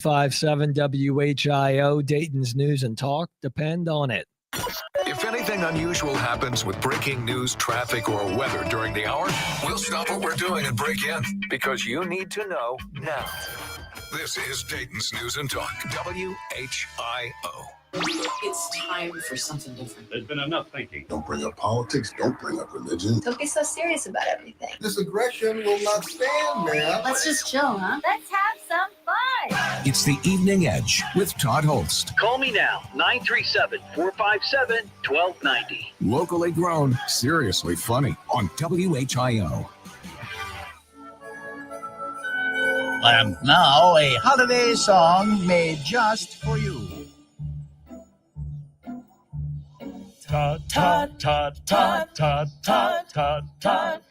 57 WHIO, Dayton's News and Talk. Depend on it. If anything unusual happens with breaking news, traffic, or weather during the hour, we'll stop what we're doing and break in because you need to know now. This is Dayton's News and Talk, WHIO. It's time for something different. There's been enough thinking. Don't bring up politics. Don't bring up religion. Don't be so serious about everything. This aggression will not stand, man. Let's just chill, huh? Let's have some fun. It's the Evening Edge with Todd Hollst. Call me now, 937-457-1290. Locally grown, seriously funny on WHIO. And now a holiday song made just for you. Todd, Todd, Todd, Todd, Todd, Todd, Todd, Todd.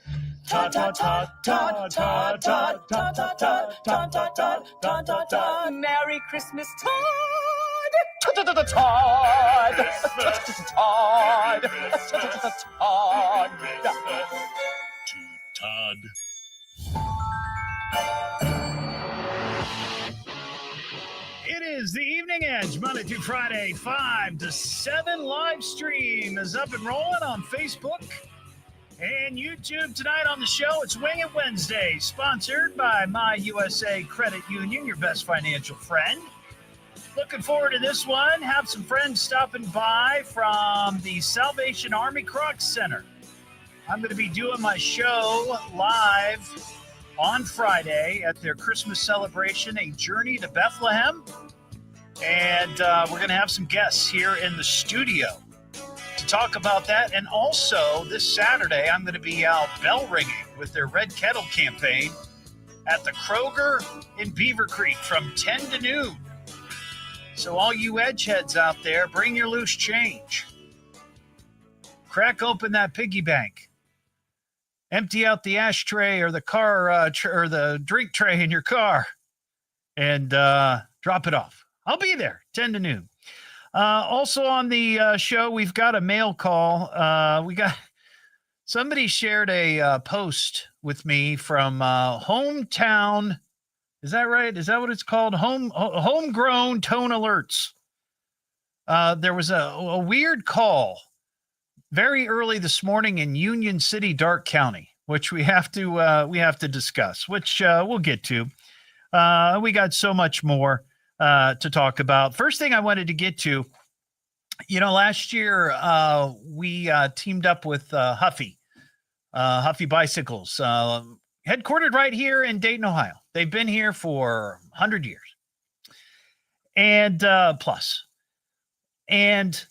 Todd, Todd, Todd, Todd, Todd, Todd, Todd, Todd, Todd, Todd, Todd, Todd, Todd, Todd, Todd. Merry Christmas, Todd. Todd, Todd, Todd, Todd, Todd. It is the Evening Edge, Monday through Friday, 5 to 7. Live stream is up and rolling on Facebook and YouTube. Tonight on the show, it's Wing It Wednesday, sponsored by My USA Credit Union, your best financial friend. Looking forward to this one. Have some friends stopping by from the Salvation Army Croc Center. I'm going to be doing my show live on Friday at their Christmas celebration, A Journey to Bethlehem. And we're going to have some guests here in the studio to talk about that. And also this Saturday, I'm going to be out bell ringing with their Red Kettle campaign at the Kroger in Beaver Creek from 10 to noon. So all you edge heads out there, bring your loose change. Crack open that piggy bank. Empty out the ashtray or the car or the drink tray in your car and drop it off. I'll be there, 10 to noon. Also on the show, we've got a mail call. Somebody shared a post with me from Hometown. Is that right? Is that what it's called? Homegrown Tone Alerts. There was a weird call very early this morning in Union City, Dark County, which we have to discuss, which we'll get to. We got so much more to talk about. First thing I wanted to get to, last year we teamed up with Huffy Bicycles, headquartered right here in Dayton, Ohio. They've been here for 100 years and plus. And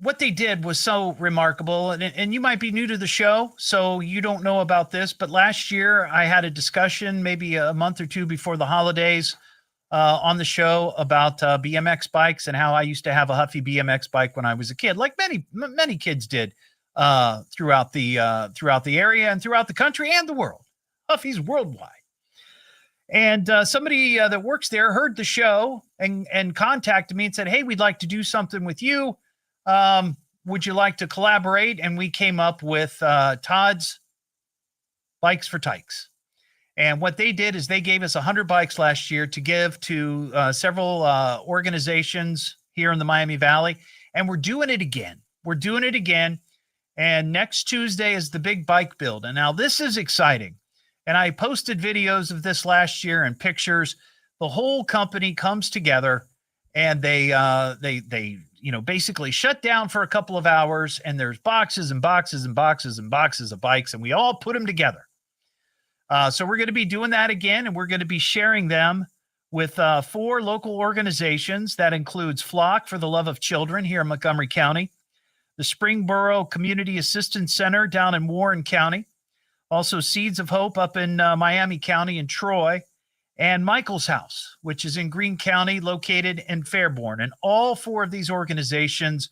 what they did was so remarkable, and you might be new to the show, so you don't know about this, but last year I had a discussion maybe a month or two before the holidays on the show about BMX bikes and how I used to have a Huffy BMX bike when I was a kid, like many kids did throughout the area and throughout the country and the world. Huffy's worldwide. And somebody that works there heard the show and contacted me and said, hey, we'd like to do something with you. Would you like to collaborate? And we came up with Todd's Bikes for Tykes. And what they did is they gave us 100 bikes last year to give to several organizations here in the Miami Valley. And we're doing it again. And next Tuesday is the big bike build. And now this is exciting. And I posted videos of this last year and pictures. The whole company comes together and they basically shut down for a couple of hours, and there's boxes and boxes and boxes and boxes of bikes, and we all put them together. So we're going to be doing that again, and we're going to be sharing them with 4 local organizations. That includes Flock for the Love of Children here in Montgomery County, the Springboro Community Assistance Center down in Warren County, also Seeds of Hope up in Miami County and Troy, and Michael's House, which is in Greene County, located in Fairborn. And all 4 of these organizations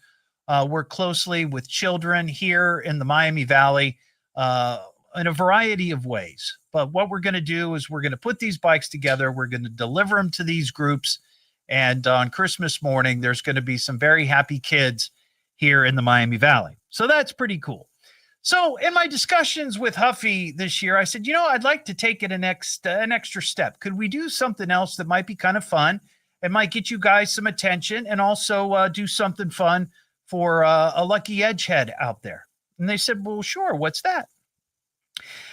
work closely with children here in the Miami Valley in a variety of ways. But what we're going to do is we're going to put these bikes together. We're going to deliver them to these groups. And on Christmas morning, there's going to be some very happy kids here in the Miami Valley. So that's pretty cool. So in my discussions with Huffy this year, I said, I'd like to take it an extra step. Could we do something else that might be kind of fun? It might get you guys some attention and also do something fun for a lucky edgehead out there. And they said, well, sure. What's that?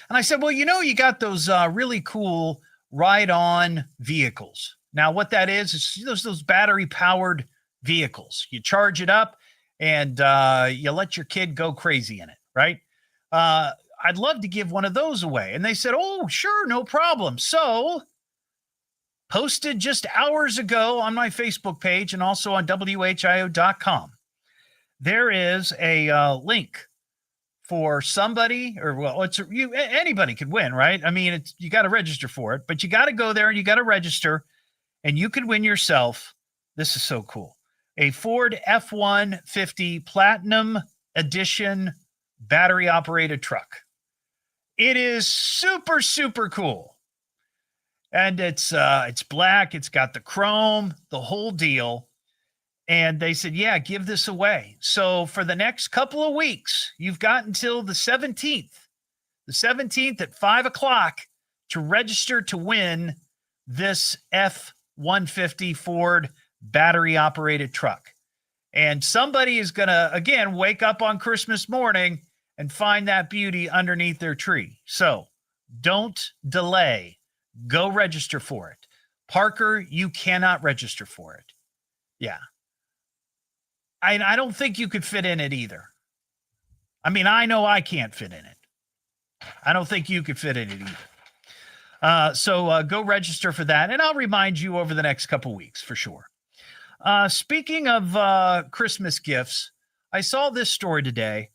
And I said, well, you got those really cool ride-on vehicles. Now, what that is those battery-powered vehicles. You charge it up and you let your kid go crazy in it, right? I'd love to give one of those away. And they said, oh, sure, no problem. So posted just hours ago on my Facebook page and also on WHIO.com, there is a link for somebody, or anybody could win, right? I mean, you got to register for it, but you got to go there and you got to register, and you could win yourself. This is so cool. A Ford F-150 Platinum Edition battery operated truck. It is super, super cool. And it's black. It's got the chrome, the whole deal. And they said, yeah, give this away. So for the next couple of weeks, you've got until the 17th at 5:00 to register to win this F-150 Ford battery operated truck. And somebody is going to, again, wake up on Christmas morning and find that beauty underneath their tree. So don't delay. Go register for it. Parker, you cannot register for it. Yeah. I don't think you could fit in it either. I mean, I know I can't fit in it. I don't think you could fit in it either. So go register for that, and I'll remind you over the next couple weeks for sure. Speaking of Christmas gifts, I saw this story today.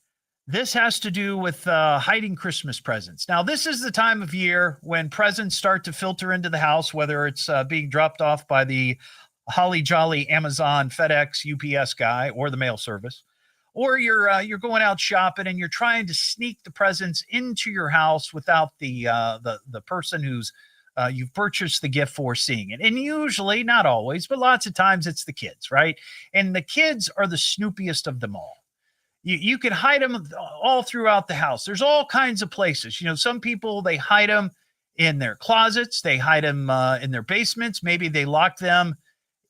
This has to do with hiding Christmas presents. Now, this is the time of year when presents start to filter into the house, whether it's being dropped off by the Holly Jolly Amazon, FedEx, UPS guy, or the mail service, or you're going out shopping and you're trying to sneak the presents into your house without the person who's you've purchased the gift for seeing it. And usually, not always, but lots of times it's the kids, right? And the kids are the snoopiest of them all. You can hide them all throughout the house. There's all kinds of places. Some people, they hide them in their closets. They hide them in their basements. Maybe they lock them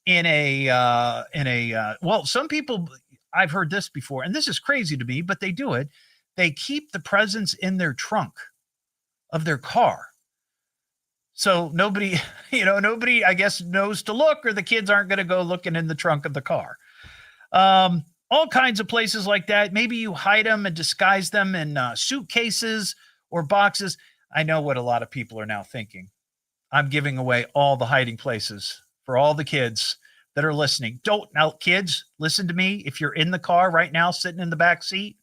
in well, some people, I've heard this before, and this is crazy to me, but they do it. They keep the presents in their trunk of their car. So nobody, I guess, knows to look, or the kids aren't going to go looking in the trunk of the car. All kinds of places like that. Maybe you hide them and disguise them in suitcases or boxes. I know what a lot of people are now thinking. I'm giving away all the hiding places for all the kids that are listening. Now, kids, listen to me. If you're in the car right now, sitting in the back seat,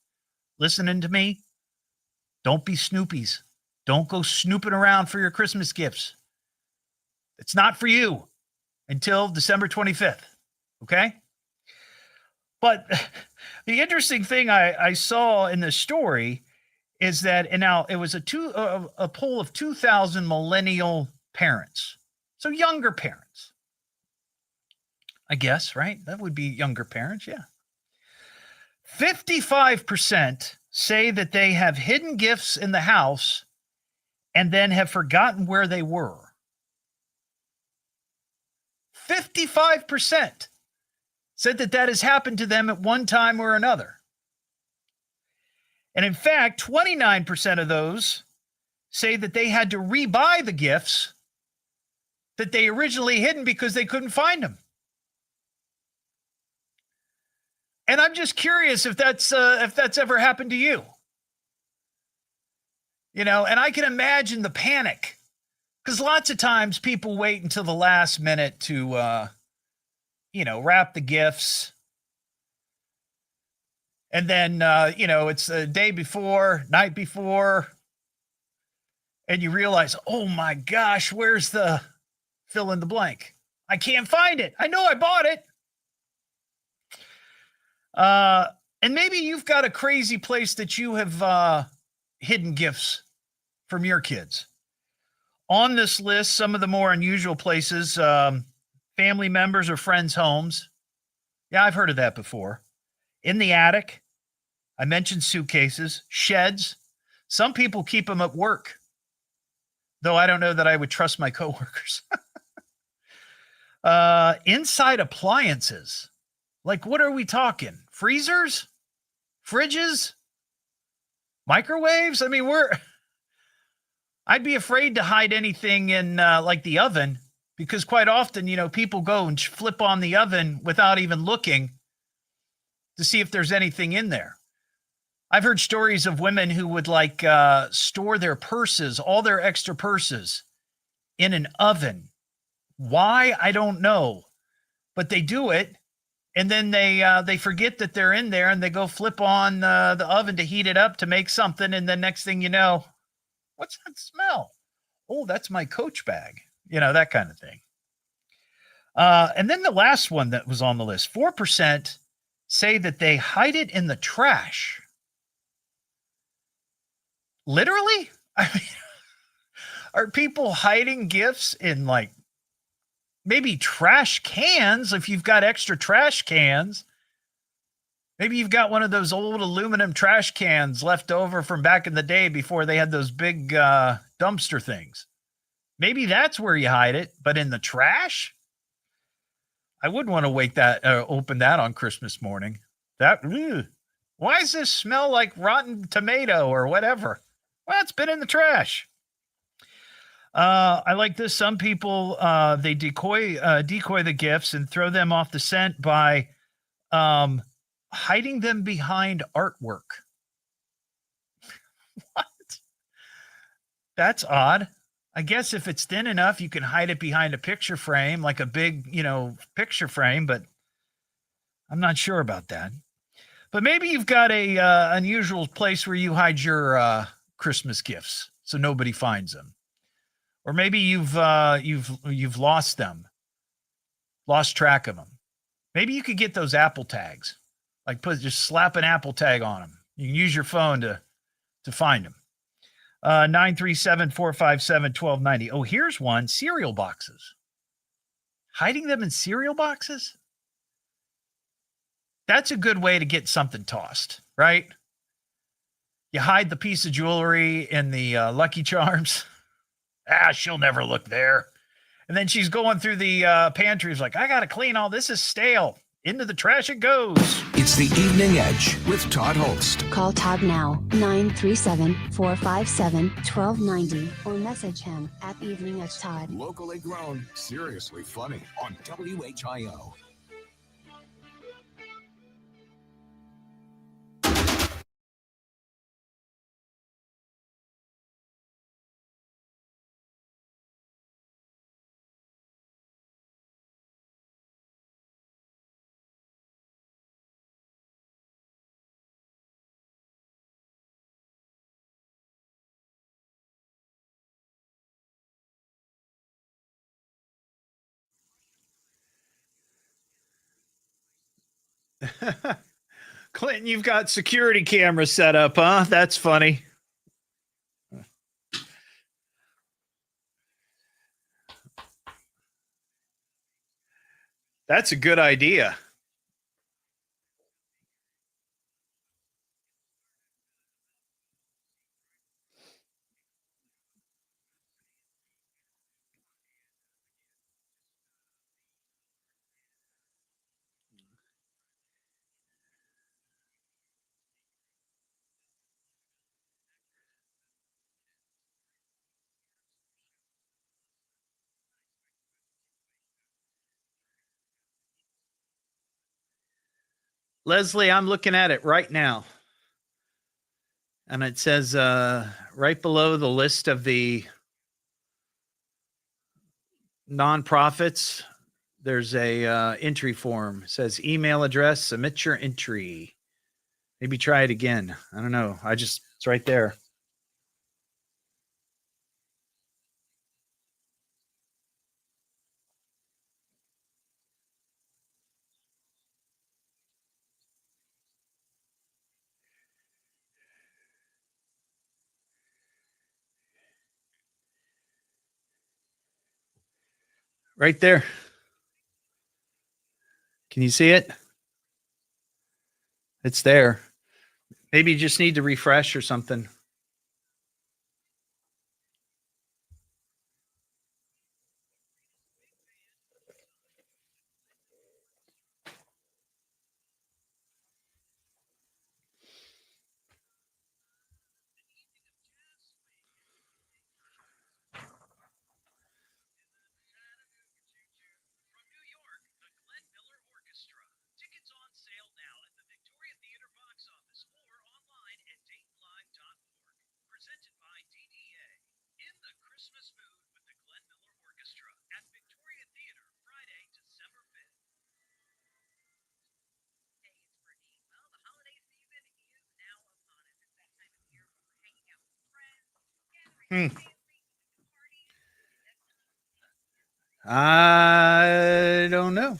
listening to me, don't be snoopies. Don't go snooping around for your Christmas gifts. It's not for you until December 25th. Okay? But the interesting thing I saw in this story is that, and now it was a poll of 2,000 millennial parents. So younger parents. I guess, right? That would be younger parents, yeah. 55% say that they have hidden gifts in the house and then have forgotten where they were. 55% said that has happened to them at one time or another. And in fact, 29% of those say that they had to rebuy the gifts that they originally hidden because they couldn't find them. And I'm just curious if that's ever happened to you. And I can imagine the panic, because lots of times people wait until the last minute to, wrap the gifts. And then, it's the day before, night before, and you realize, oh my gosh, where's the fill in the blank? I can't find it. I know I bought it. And maybe you've got a crazy place that you have hidden gifts from your kids. On this list, some of the more unusual places, family members or friends' homes. Yeah, I've heard of that before. In the attic. I mentioned suitcases, sheds. Some people keep them at work, though I don't know that I would trust my coworkers. Inside appliances. Like, what are we talking? Freezers? Fridges? Microwaves? I mean, I'd be afraid to hide anything in like the oven, because quite often, people go and flip on the oven without even looking to see if there's anything in there. I've heard stories of women who would store their purses, all their extra purses, in an oven. Why? I don't know, but they do it, and then they forget that they're in there, and they go flip on the oven to heat it up to make something, and then next thing you know, what's that smell? Oh, that's my Coach bag. That kind of thing. And then the last one that was on the list, 4% say that they hide it in the trash. Literally? I mean, are people hiding gifts in maybe trash cans? If you've got extra trash cans, maybe you've got one of those old aluminum trash cans left over from back in the day before they had those big dumpster things. Maybe that's where you hide it, but in the trash? I wouldn't want to open that on Christmas morning. Why does this smell like rotten tomato or whatever? Well, it's been in the trash. I like this. Some people, they decoy the gifts and throw them off the scent by hiding them behind artwork. What? That's odd. I guess if it's thin enough, you can hide it behind a picture frame, like a big, picture frame, but I'm not sure about that. But maybe you've got a unusual place where you hide your Christmas gifts so nobody finds them. Or maybe you've lost them, lost track of them. Maybe you could get those Apple tags, just slap an Apple tag on them. You can use your phone to find them. 937-457-1290. Oh, here's one. Cereal boxes. Hiding them in cereal boxes? That's a good way to get something tossed, right? You hide the piece of jewelry in the Lucky Charms. She'll never look there. And then she's going through the pantry. She's like, I got to clean all this. Is stale. Into the trash it goes. It's the Evening Edge with Todd Hollst. Call Todd now, 937-457-1290, or message him at Evening Edge Todd. Locally grown, seriously funny on WHIO. Clinton, you've got security cameras set up, huh? That's funny. That's a good idea. Leslie, I'm looking at it right now. And it says right below the list of the nonprofits, there's a entry form. It says email address, submit your entry. Maybe try it again. I don't know. It's right there. Right there. Can you see it? It's there. Maybe you just need to refresh or something. I don't know.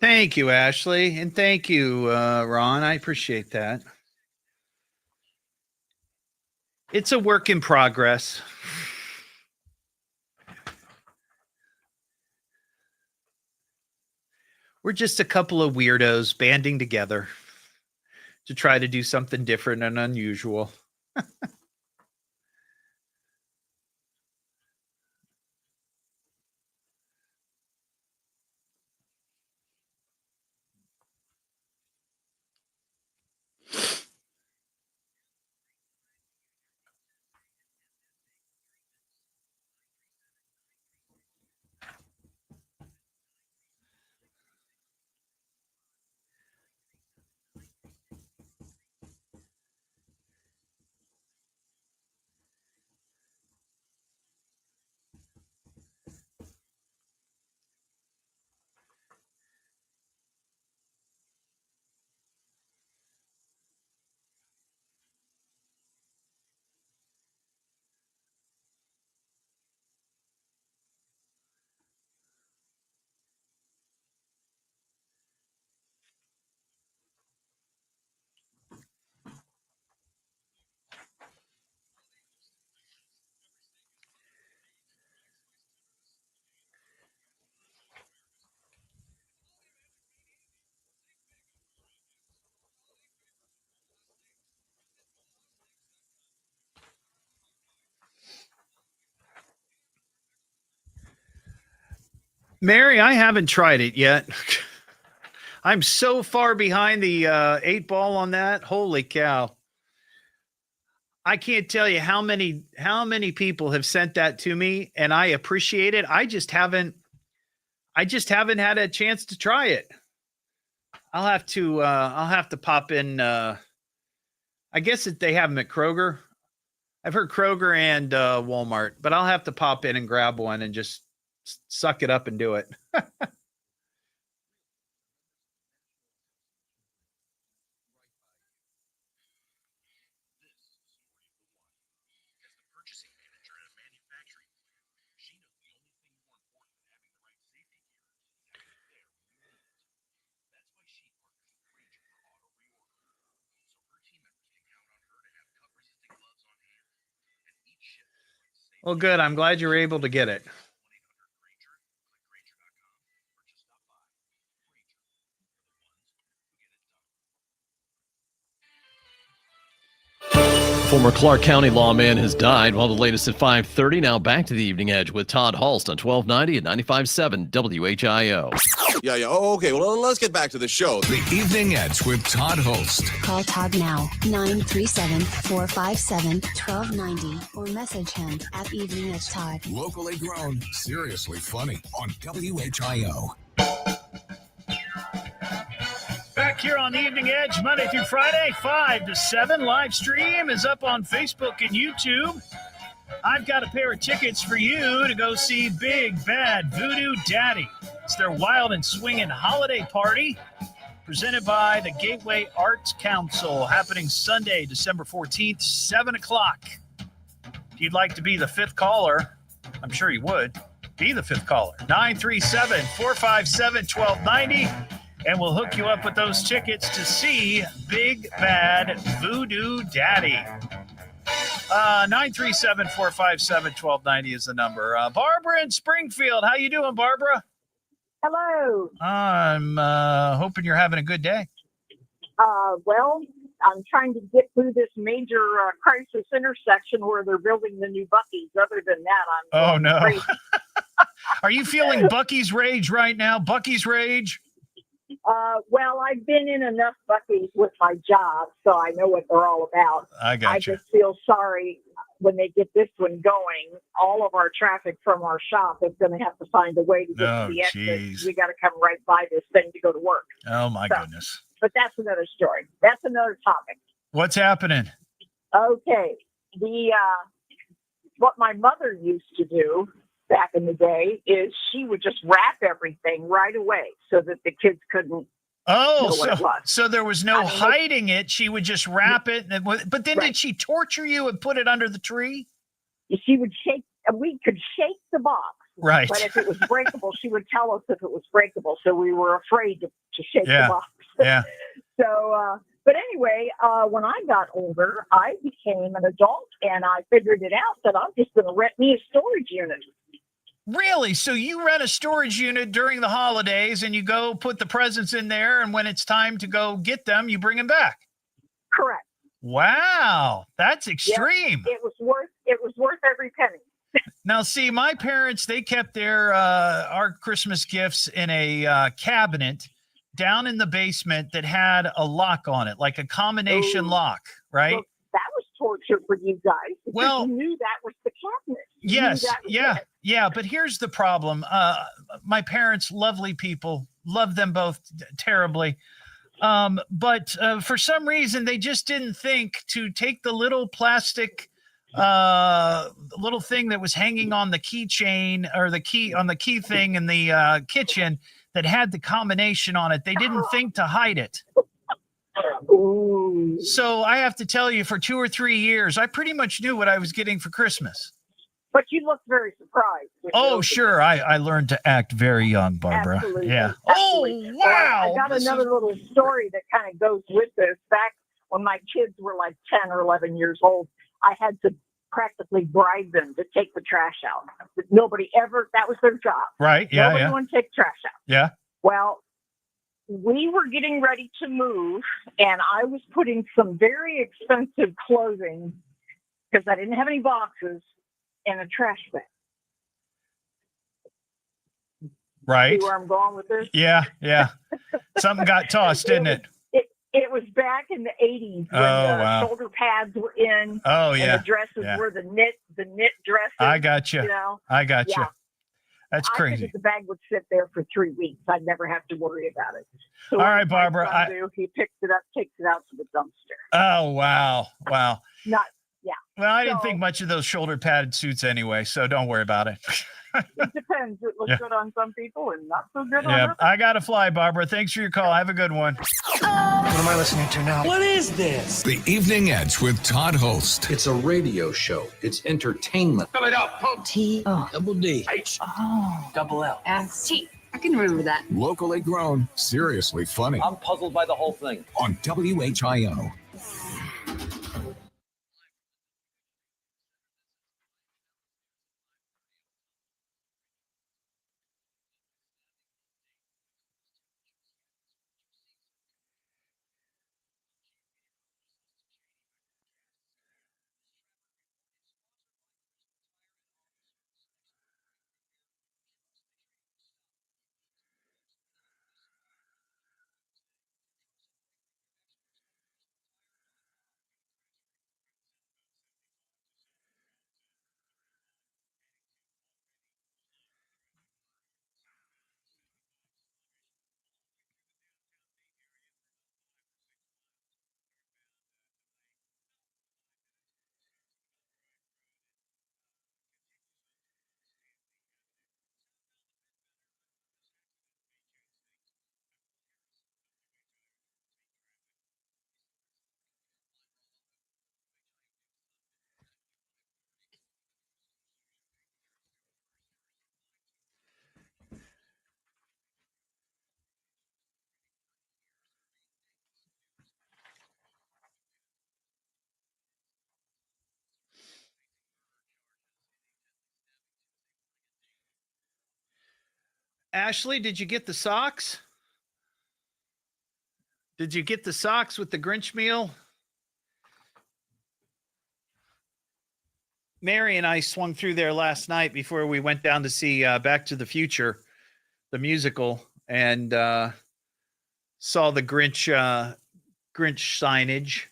Thank you, Ashley. And thank you, Ron. I appreciate that. It's a work in progress. We're just a couple of weirdos banding together to try to do something different and unusual. Mary, I haven't tried it yet. I'm so far behind the 8 ball on that. Holy cow. I can't tell you how many people have sent that to me, and I appreciate it. I just haven't had a chance to try it. I'll have to pop in. I guess they have them at Kroger. I've heard Kroger and Walmart, but I'll have to pop in and grab one and just suck it up and do it. Well, good. I'm glad you were able to get it. Former Clark County lawman has died. While the latest at 5:30. Now back to the Evening Edge with Todd Hollst on 1290 and 95.7 WHIO. Yeah. Oh, okay. Well, let's get back to the show. The Evening Edge with Todd Hollst. Call Todd now, 937-457-1290, or message him at Evening Edge Todd. Locally grown, seriously funny on WHIO. Back here on the Evening Edge, Monday through Friday, 5 to 7. Live stream is up on Facebook and YouTube. I've got a pair of tickets for you to go see Big Bad Voodoo Daddy. It's their wild and swinging holiday party presented by the Gateway Arts Council, happening Sunday, December 14th, 7 o'clock. If you'd like to be the fifth caller, I'm sure you would, be the fifth caller, 937-457-1290. And we'll hook you up with those tickets to see Big Bad Voodoo Daddy. 937-457-1290 is the number. Barbara in Springfield. How you doing, Barbara? Hello. I'm hoping you're having a good day. Well, I'm trying to get through this major crisis intersection where they're building the new Buc-ee's. Other than that, Oh, no. crazy. Are you feeling Buc-ee's rage right now? Buc-ee's rage? Well, I've been in enough Buc-ee's with my job, so I know what they're all about. I got you. Just feel sorry when they get this one going. All of our traffic from our shop is going to have to find a way to get to the exit. We got to come right by this thing to go to work. Oh, my goodness. But that's another story. That's another topic. What's happening? Okay. What my mother used to do back in the day is she would just wrap everything right away so that the kids couldn't know what it was. So there was no hiding it. She would just wrap it. But then did she torture you and put it under the tree? She would shake. We could shake the box. Right. But if it was breakable, she would tell us if it was breakable. So we were afraid to shake the box. Yeah. So, but anyway, when I got older, I became an adult and I figured it out that I'm just going to rent me a storage unit. Really? So you rent a storage unit during the holidays and you go put the presents in there, and when it's time to go get them, you bring them back. Correct. Wow, that's extreme. Yeah, it was worth every penny. Now, see, my parents, they kept their our Christmas gifts in a cabinet down in the basement that had a lock on it, like a combination lock, right? Well, that was torture for you guys. Well, you knew that was the cabinet. Yes, yeah. But here's the problem. My parents, lovely people, love them both terribly. But for some reason, they just didn't think to take the little plastic little thing that was hanging on the keychain or the key on the key thing in the kitchen that had the combination on it. They didn't think to hide it. Ooh. So I have to tell you, for 2 or 3 years, I pretty much knew what I was getting for Christmas. But you looked very surprised. Oh, sure. I learned to act very young, Barbara. Absolutely. Yeah. Absolutely. Oh, wow. I got another little story that kind of goes with this. Back when my kids were like 10 or 11 years old, I had to practically bribe them to take the trash out. Nobody ever, that was their job. Right. Yeah. Nobody wanted to take trash out. Yeah. Well, we were getting ready to move, and I was putting some very expensive clothing, because I didn't have any boxes, in a trash bag. Right. See where I'm going with this? Yeah. Something got tossed, didn't it? It was back in the 80s when the shoulder pads were in. Oh, yeah. And the dresses were the knit dresses. I got you. You know? I got you. That's I crazy. figured the bag would sit there for 3 weeks. I'd never have to worry about it. So all right, Barbara. He picks it up, takes it out to the dumpster. Oh, wow. Yeah. Well, I didn't think much of those shoulder padded suits anyway, so don't worry about it. It depends. It looks good on some people and not so good on others. I got to fly, Barbara. Thanks for your call. Have a good one. What am I listening to now? What is this? The Evening Edge with Todd Hollst. It's a radio show. It's entertainment. Fill it up. T-O. Double D. H. Oh. Double L. S-T. I can remember that. Locally grown, seriously funny I'm puzzled by the whole thing. on WHIO. Ashley, did you get the socks? Did you get the socks with the Grinch meal? Mary and I swung through there last night before we went down to see Back to the Future, the musical, and saw the Grinch signage.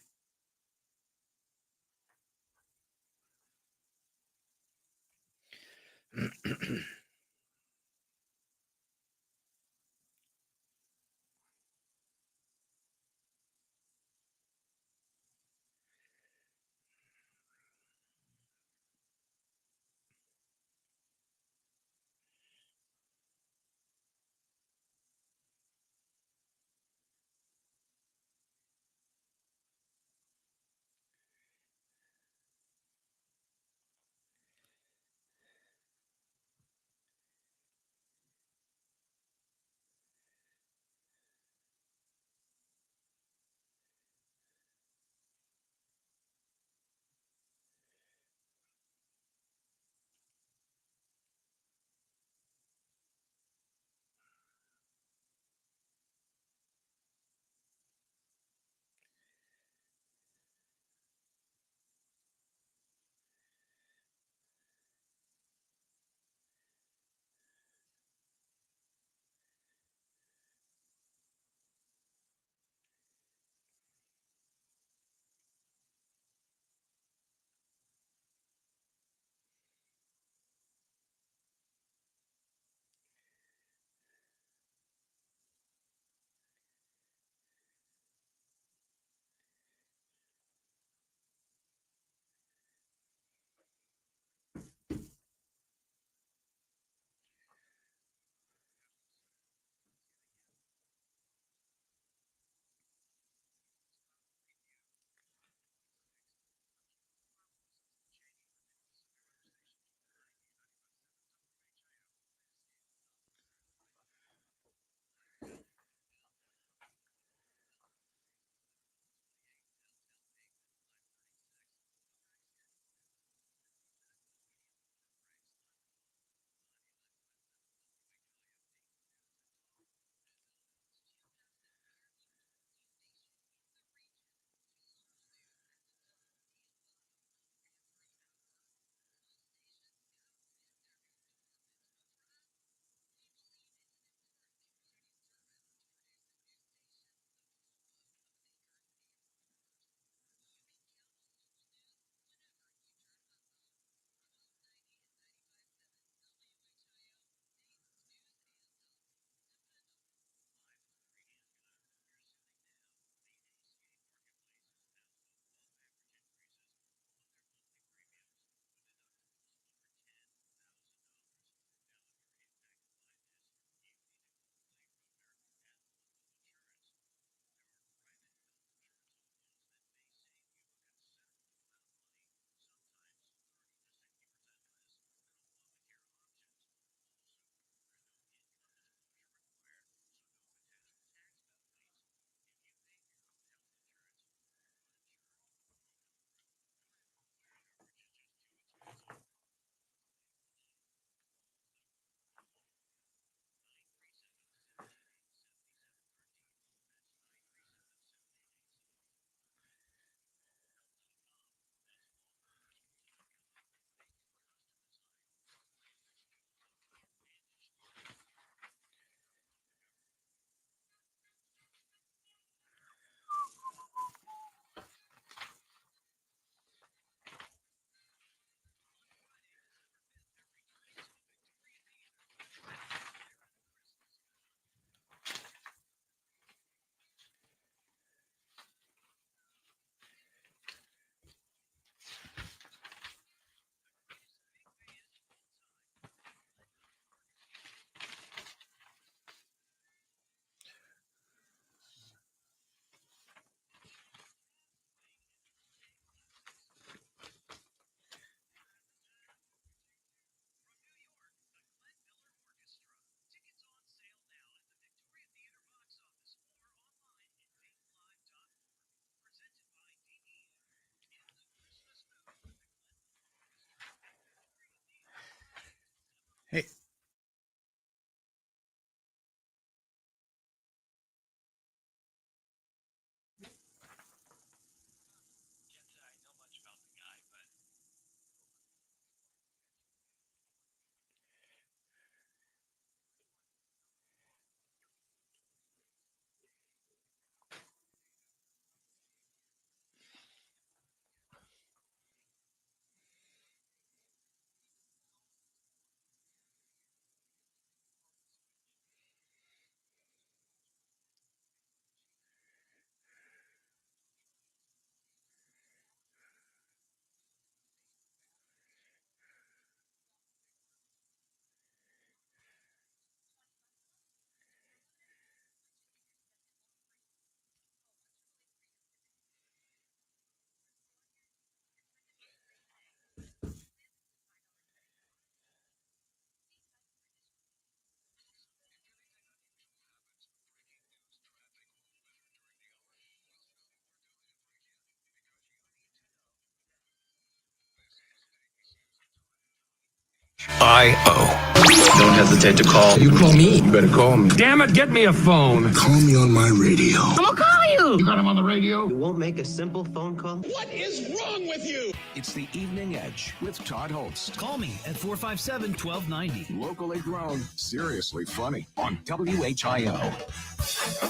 Don't hesitate to call. You call me. You better call me. Damn it, get me a phone. Call me on my radio. I'm gonna call you. You got him on the radio? You won't make a simple phone call? What is wrong with you? It's the Evening Edge with Todd Hollst. Call me at 457-1290. Locally grown, seriously funny on WHIO.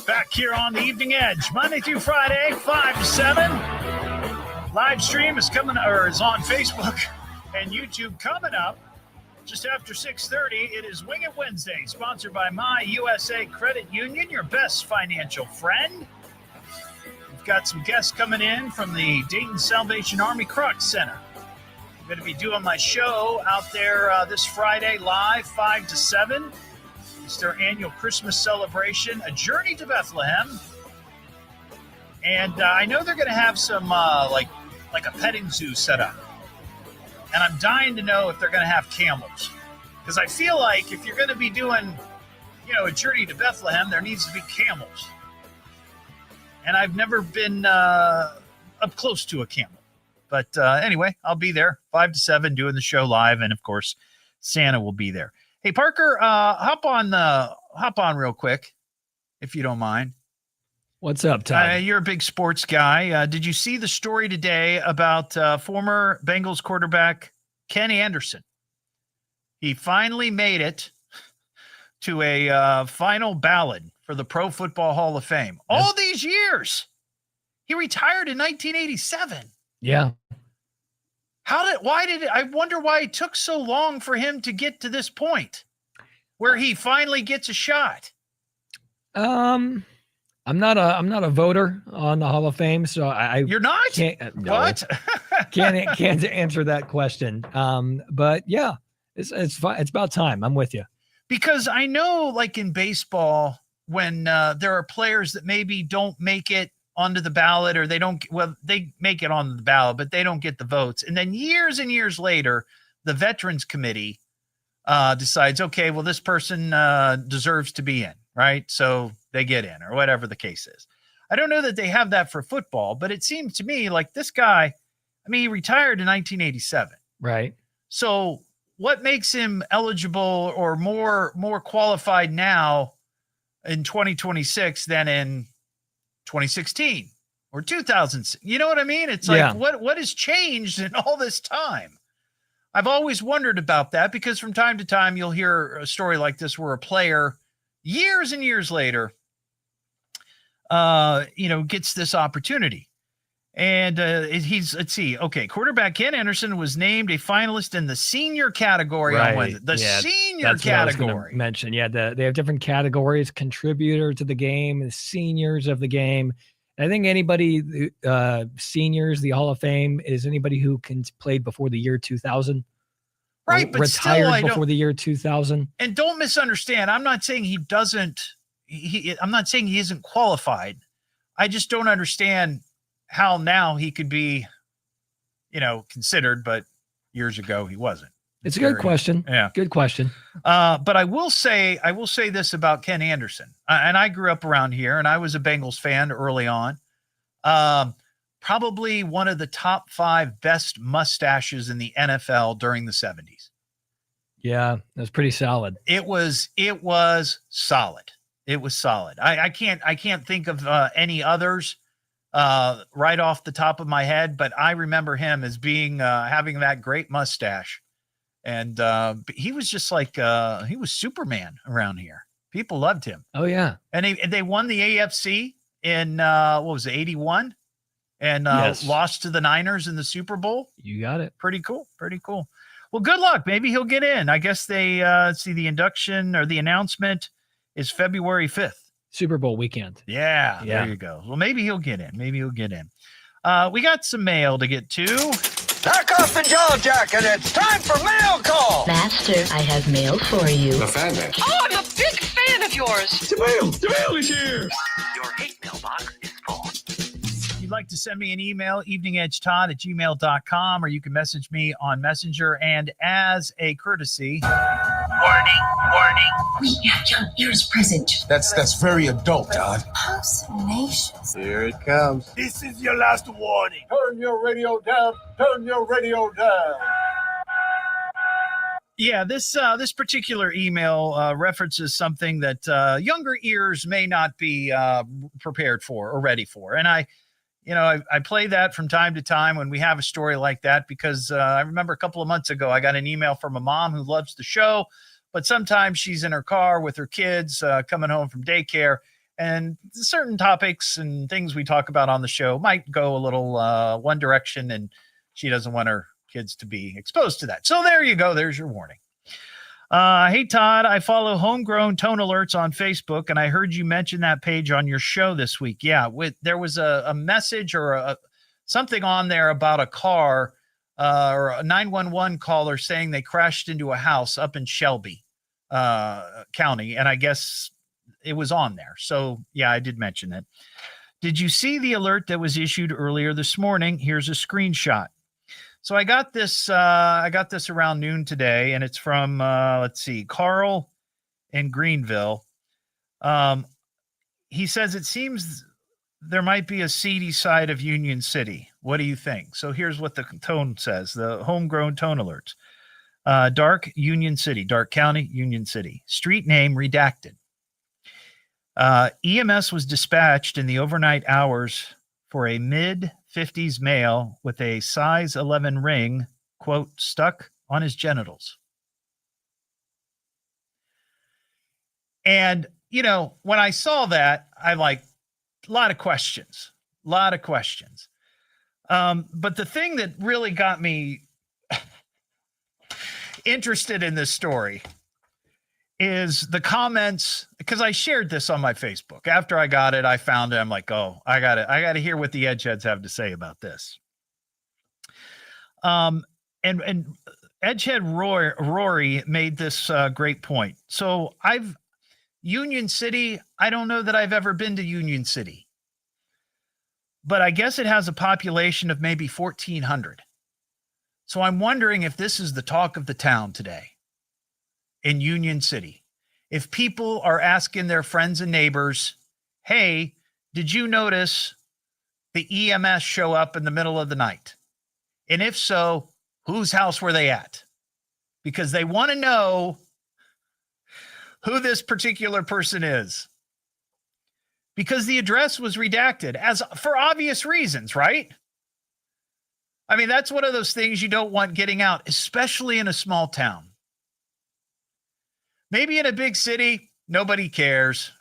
Back here on the Evening Edge, Monday through Friday, 5 to 7. Live stream is coming, or is on Facebook and YouTube coming up just after 6:30. It is Wing It Wednesday, sponsored by My USA Credit Union, your best financial friend. We've got some guests coming in from the Dayton Salvation Army Crux Center. I'm going to be doing my show out there this Friday live, 5 to 7. It's their annual Christmas celebration, A Journey to Bethlehem. And I know they're going to have some, like a petting zoo set up. And I'm dying to know if they're going to have camels. Because I feel like if you're going to be doing, A Journey to Bethlehem, there needs to be camels. And I've never been up close to a camel. But anyway, I'll be there 5 to 7 doing the show live. And, of course, Santa will be there. Hey, Parker, hop on real quick, if you don't mind. What's up, Todd? You're a big sports guy. Did you see the story today about former Bengals quarterback Ken Anderson? He finally made it to a final ballot for the Pro Football Hall of Fame. All these years. He retired in 1987. Yeah. I wonder why it took so long for him to get to this point where he finally gets a shot. I'm not a voter on the Hall of Fame, so You're not? Can't, no, what? can't answer that question. But yeah, it's fine. It's about time. I'm with you. Because I know, like in baseball, when there are players that maybe don't make it onto the ballot, or they make it on the ballot, but they don't get the votes. And then years and years later, the Veterans Committee decides, okay, well, this person deserves to be in, right? So they get in, or whatever the case is. I don't know that they have that for football, but it seems to me like this guy, he retired in 1987. Right. So what makes him eligible or more qualified now in 2026 than in 2016 or 2000? You know what I mean? It's like, what has changed in all this time? I've always wondered about that, because from time to time you'll hear a story like this where a player years and years later, gets this opportunity. And let's see. Okay. Quarterback Ken Anderson was named a finalist in the senior category on Wednesday. Senior category. Mention. Yeah. They have different categories: contributor to the game, the seniors of the game. And I think anybody, seniors, the Hall of Fame is anybody who played before the year 2000. Right. But retired still, before the year 2000. And don't misunderstand. I'm not saying I'm not saying he isn't qualified. I just don't understand how now he could be, considered, but years ago he wasn't. It's a good question. Yeah. Good question. But I will say this about Ken Anderson. And I grew up around here, and I was a Bengals fan early on. Probably one of the top 5 best mustaches in the NFL during the 70s. Yeah, it was pretty solid. It was solid. It was solid. I can't think of any others right off the top of my head, but I remember him as being having that great mustache. And he was just like he was Superman around here. People loved him. Oh yeah. And they won the AFC in what was it, 81? And lost to the Niners in the Super Bowl. You got it. Pretty cool. Pretty cool. Well, good luck. Maybe he'll get in. I guess they see the induction or the announcement is February 5th. Super Bowl weekend. Yeah. There you go. Well, maybe he'll get in. We got some mail to get to. Knock off the jaw jacket. It's time for mail call. Master, I have mail for you. The fan man. Oh, I'm a big fan of yours. The mail is here. Your hate mailbox is full. If you'd like to send me an email, eveningedgetodd@gmail.com, or you can message me on Messenger. And as a courtesy, warning. We have your ears present. That's very adult, Todd. How salacious. Here it comes. This is your last warning. Turn your radio down. Turn your radio down. Yeah, this particular email references something that younger ears may not be prepared for or ready for. And I play that from time to time when we have a story like that, because I remember a couple of months ago, I got an email from a mom who loves the show, but sometimes she's in her car with her kids coming home from daycare, and certain topics and things we talk about on the show might go a little one direction, and she doesn't want her kids to be exposed to that. So there you go. There's your warning. Hey, Todd, I follow Homegrown Tone Alerts on Facebook, and I heard you mention that page on your show this week. Yeah, there was a message or something on there about a car or a 911 caller saying they crashed into a house up in Shelby County, and I guess it was on there. So, yeah, I did mention it. Did you see the alert that was issued earlier this morning? Here's a screenshot. So I got this around noon today, and it's from, Carl in Greenville. He says it seems there might be a seedy side of Union City. What do you think? So here's what the tone says, the Homegrown Tone Alerts. Dark Union City, Dark County, Union City. Street name redacted. EMS was dispatched in the overnight hours for a mid-50s male with a size 11 ring, quote, stuck on his genitals. And, when I saw that, I a lot of questions. But the thing that really got me interested in this story is the comments, because I shared this on my Facebook. After I got it, I found it. I'm like, oh, I got to hear what the Edgeheads have to say about this. And Edgehead Rory made this great point. So Union City, I don't know that I've ever been to Union City, but I guess it has a population of maybe 1,400. So I'm wondering if this is the talk of the town today in Union City. If people are asking their friends and neighbors, hey, did you notice the EMS show up in the middle of the night? And if so, whose house were they at? Because they want to know who this particular person is. Because the address was redacted for obvious reasons, right? I mean, that's one of those things you don't want getting out, especially in a small town. Maybe in a big city, nobody cares.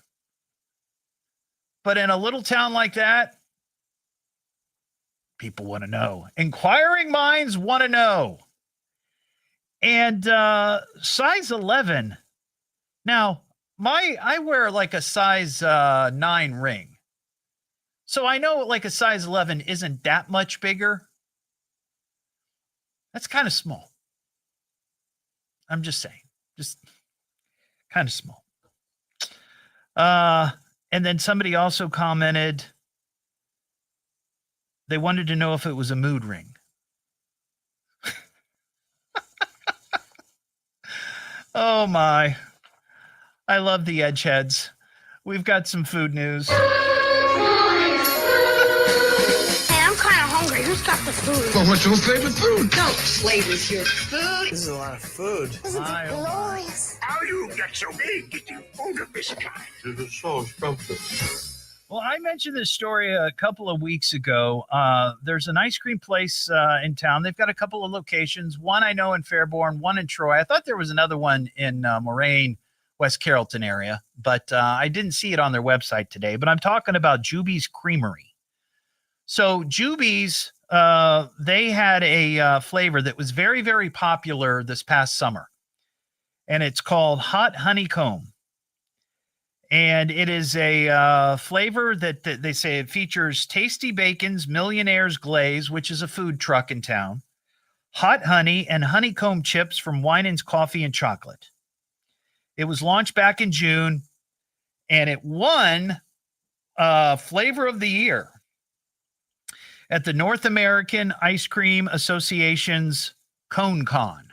But in a little town like that, people want to know. Inquiring minds want to know. And size 11. Now, I wear a size 9 ring. So I know a size 11 isn't that much bigger. That's kind of small. I'm just saying. Just kind of small. And then somebody also commented, they wanted to know if it was a mood ring. Oh my. I love the Edgeheads. We've got some food news. Hey, I'm kind of hungry. Who's got the food? Well, what's your favorite food? Don't play with your food. This is a lot of food. Isn't it glorious? How you get so big getting food of this kind? This is so scrumptious. Well, I mentioned this story a couple of weeks ago. There's an ice cream place in town. They've got a couple of locations. One I know in Fairborn, one in Troy. I thought there was another one in Moraine, West Carrollton area, but I didn't see it on their website today. But I'm talking about Juby's Creamery. So Juby's, they had a flavor that was very, very popular this past summer, and it's called Hot Honeycomb. And it is a flavor that they say it features Tasty Bacon's Millionaire's Glaze, which is a food truck in town, hot honey, and honeycomb chips from Winans Coffee and Chocolate. It was launched back in June, and it won Flavor of the Year at the North American Ice Cream Association's Cone Con,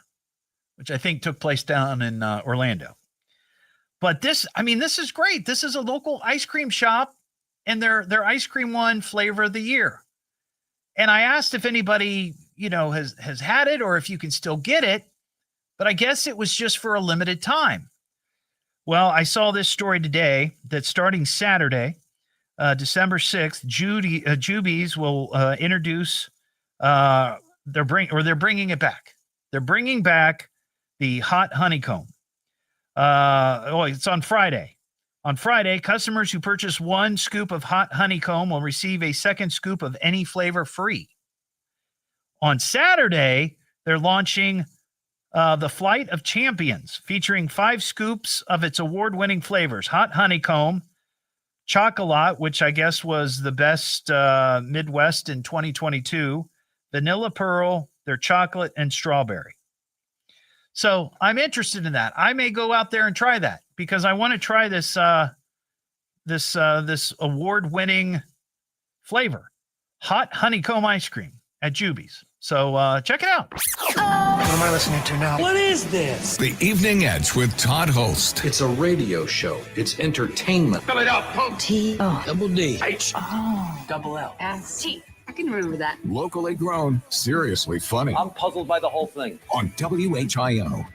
which I think took place down in Orlando. But this is great. This is a local ice cream shop, and their ice cream won Flavor of the Year. And I asked if anybody, has had it or if you can still get it. but I guess it was just for a limited time. Well, I saw this story today that starting Saturday, December 6th, Jubies will introduce, they're bringing it back. They're bringing back the hot honeycomb. It's on Friday. On Friday, customers who purchase 1 scoop of hot honeycomb will receive a second scoop of any flavor free. On Saturday, they're launching the Flight of Champions, featuring 5 scoops of its award-winning flavors: hot honeycomb, chocolate, which I guess was the best Midwest in 2022, vanilla pearl, their chocolate, and strawberry. So I'm interested in that. I may go out there and try that because I want to try this this award-winning flavor, hot honeycomb ice cream at Jubies. So check it out. What am I listening to now? What is this? The Evening Edge with Todd Hollst. It's a radio show. It's entertainment. Fill it up, punk. Double D. H. Double L. S-T. I can remember that. Locally grown, seriously funny. I'm puzzled by the whole thing. On WHIO.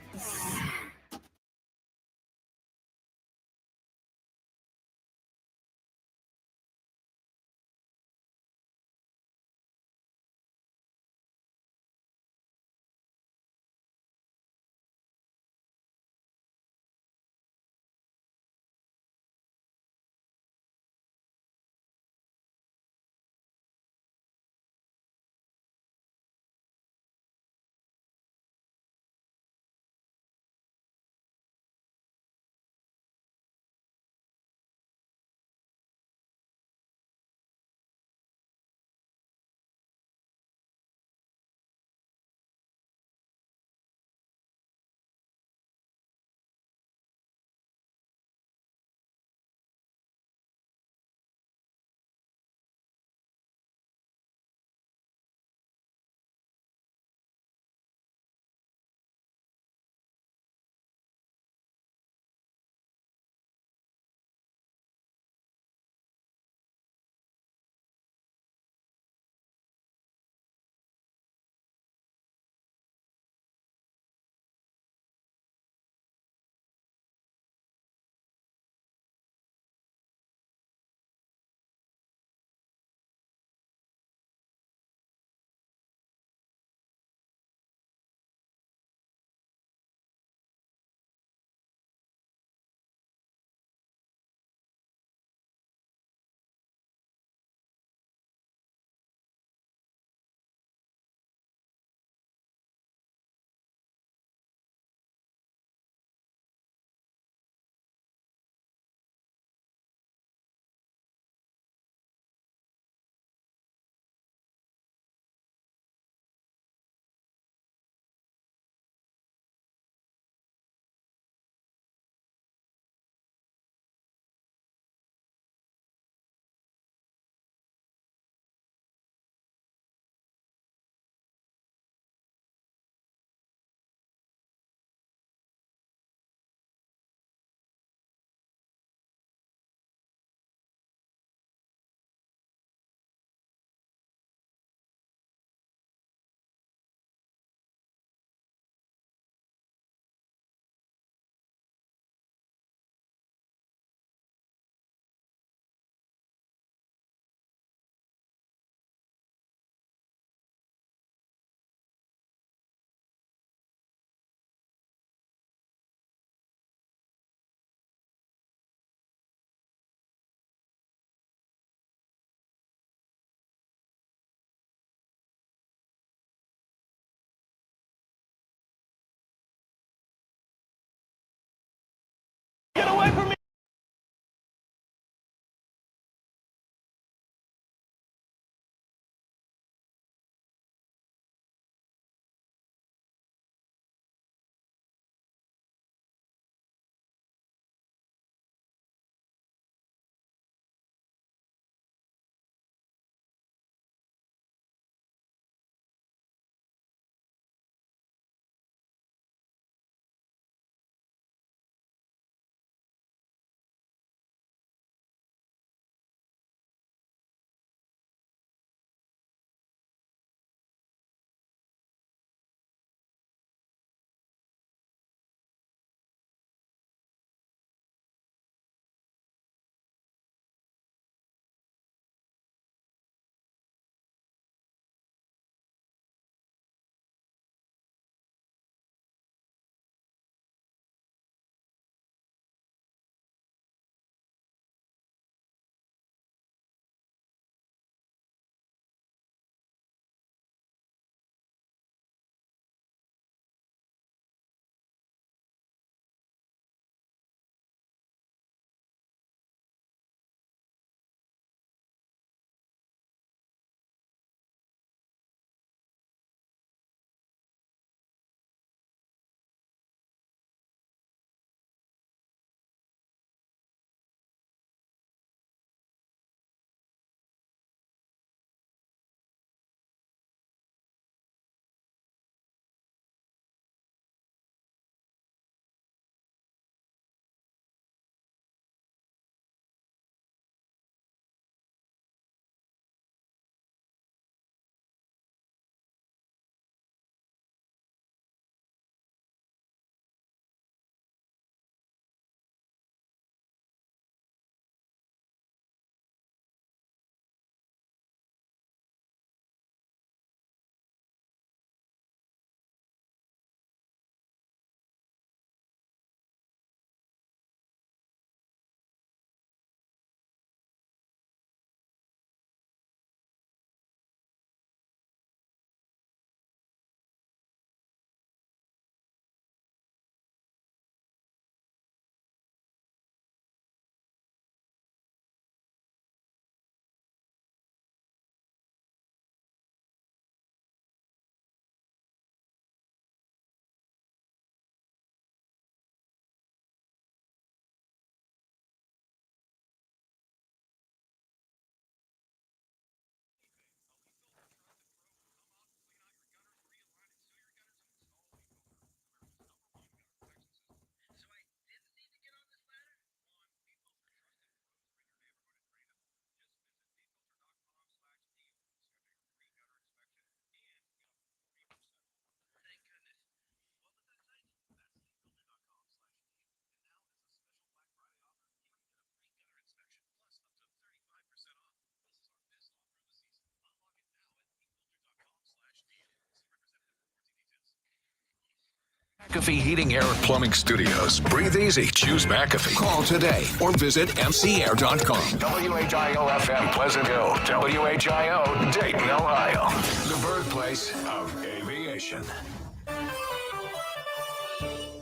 McAfee Heating, Air, and Plumbing Studios. Breathe easy. Choose McAfee. Call today or visit mcair.com. WHIO-FM Pleasant Hill. WHIO Dayton, Ohio. The birthplace of aviation.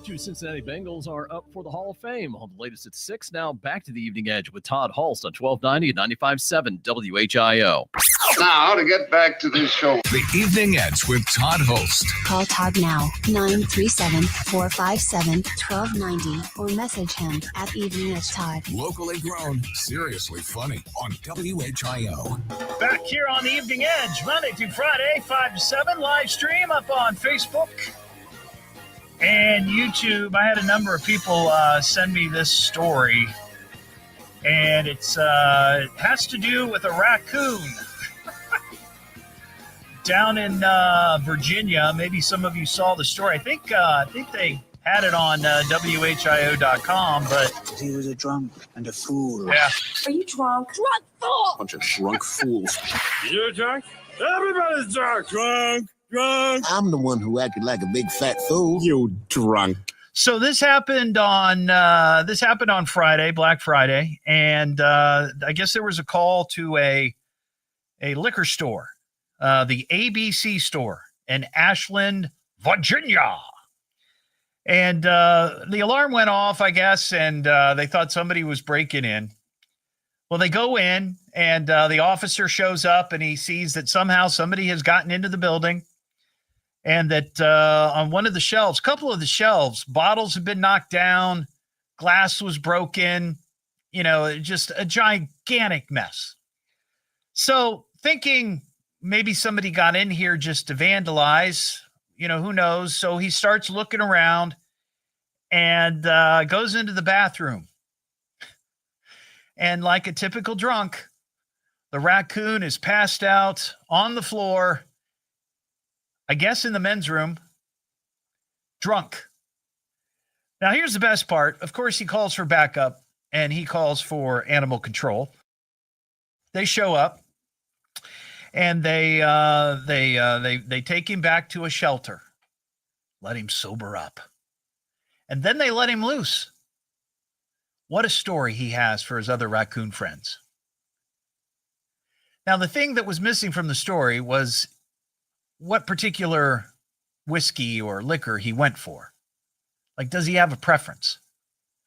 Two Cincinnati Bengals are up for the Hall of Fame. On the latest at 6 now, back to the Evening Edge with Todd Hollst on 1290 and 95.7 WHIO. Now, to get back to this show. The Evening Edge with Todd Hollst. Call Todd now, 937-457-1290, or message him at Evening Edge Todd. Locally grown, seriously funny on WHIO. Back here on the Evening Edge, Monday through Friday, 5 to 7, live stream up on Facebook and YouTube. I had a number of people send me this story, and it has to do with a raccoon down in Virginia. Maybe some of you saw the story. I think they had it on WHIO.com, but He was a drunk and a fool. yeah. Are you drunk? Drunk fool! Bunch of shrunk fools. You're drunk? Everybody's drunk. Drunk. I'm the one who acted like a big fat fool. You drunk. So this happened on Friday, Black Friday, and I guess there was a call to a liquor store, the ABC store in Ashland, Virginia, and the alarm went off, I guess, and they thought somebody was breaking in. Well, they go in, and the officer shows up, and he sees that somehow somebody has gotten into the building. And that on one of the shelves, couple of the shelves, bottles had been knocked down, glass was broken, just a gigantic mess. So thinking maybe somebody got in here just to vandalize, who knows? So he starts looking around and goes into the bathroom. And like a typical drunk, the raccoon is passed out on the floor, I guess in the men's room, drunk. Now, here's the best part. Of course, he calls for backup, and he calls for animal control. They show up, and they take him back to a shelter, let him sober up, and then they let him loose. What a story he has for his other raccoon friends. Now, the thing that was missing from the story was what particular whiskey or liquor he went for. Like, does he have a preference?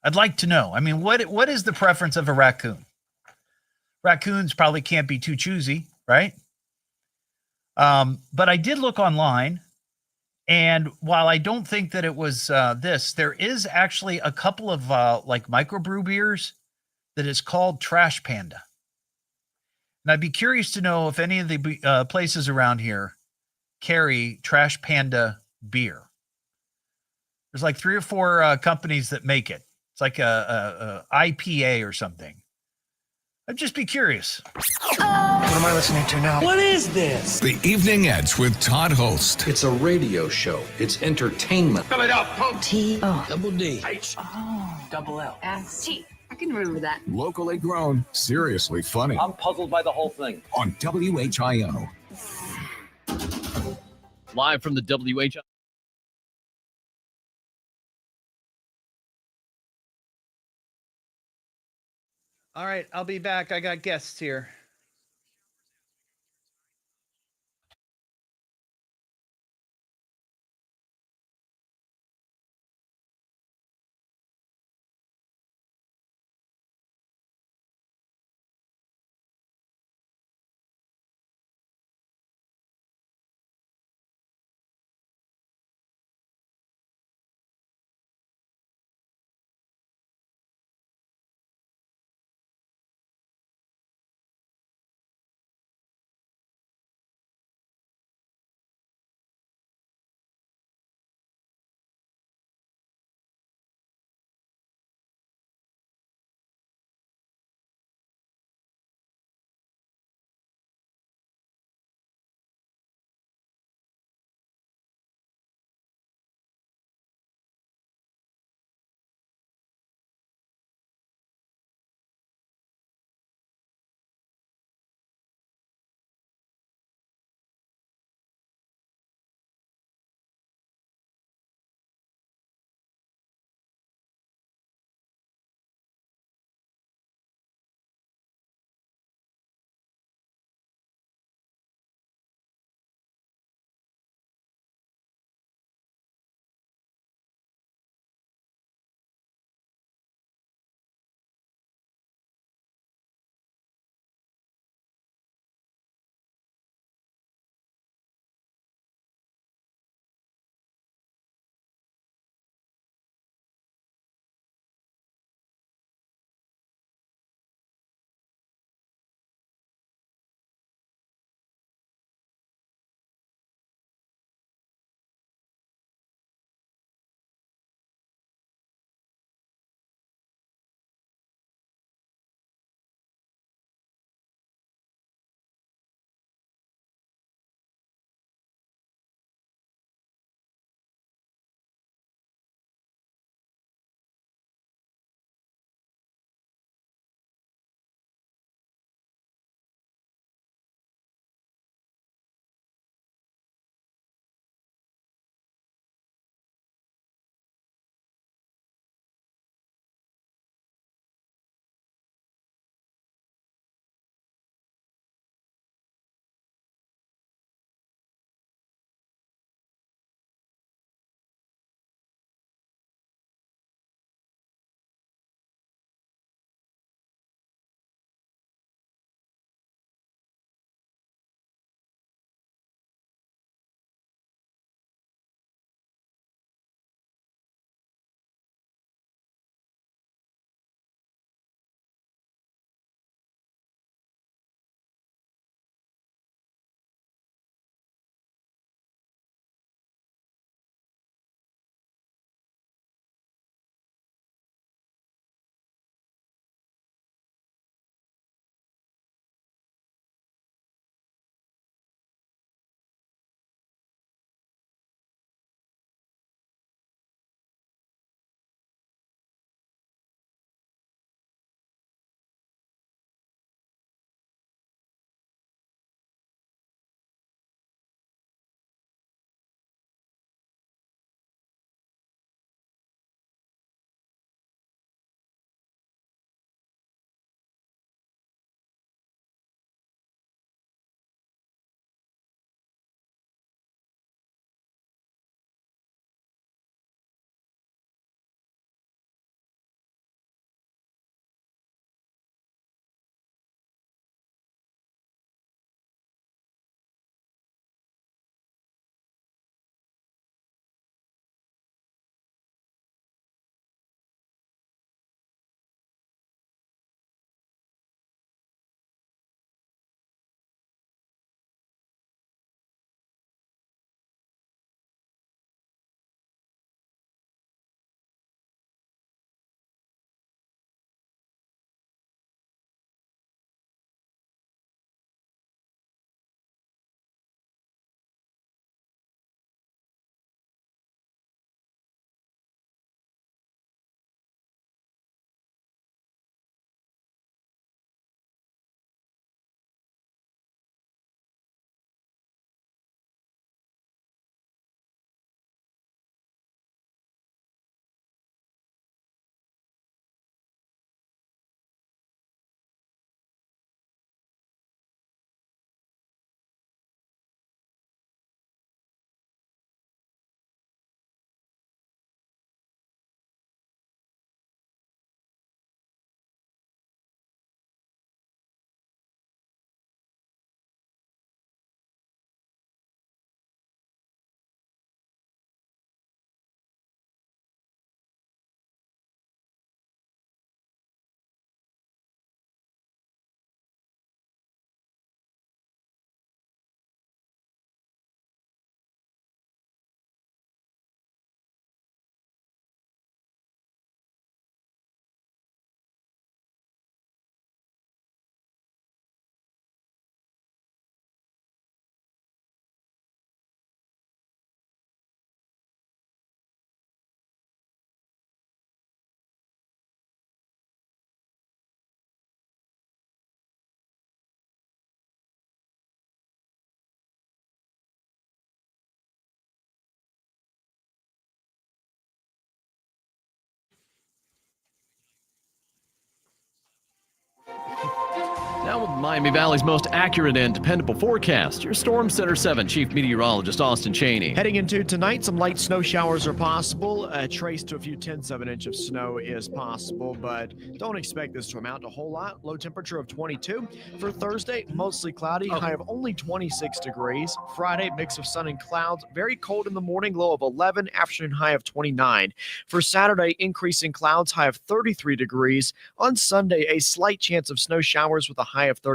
I'd like to know. I mean, what is the preference of a raccoon? Raccoons probably can't be too choosy, right? But I did look online, and while I don't think that it was there is actually a couple of like microbrew beers that is called Trash Panda. And I'd be curious to know if any of the places around here carry Trash Panda beer. There's like 3 or 4 companies that make it. It's like a IPA or something. I'd just be curious. What am I listening to now? What is this? The Evening Edge with Todd Hollst. It's a radio show. It's entertainment. Fill it up, folks. T-O. Double D. H. Double L. S-T. I can remember that. Locally grown, seriously funny I'm puzzled by the whole thing. on WHIO. Live from the WHIO. All right, I'll be back. I got guests here. Miami Valley's most accurate and dependable forecast. Your Storm Center 7 Chief Meteorologist Austin Cheney. Heading into tonight, some light snow showers are possible. A trace to a few tenths of an inch of snow is possible, but don't expect this to amount to a whole lot. Low temperature of 22. For Thursday, mostly cloudy, high of only 26 degrees. Friday, mix of sun and clouds. Very cold in the morning, low of 11, afternoon high of 29. For Saturday, increasing clouds, high of 33 degrees. On Sunday, a slight chance of snow showers with a high of 32.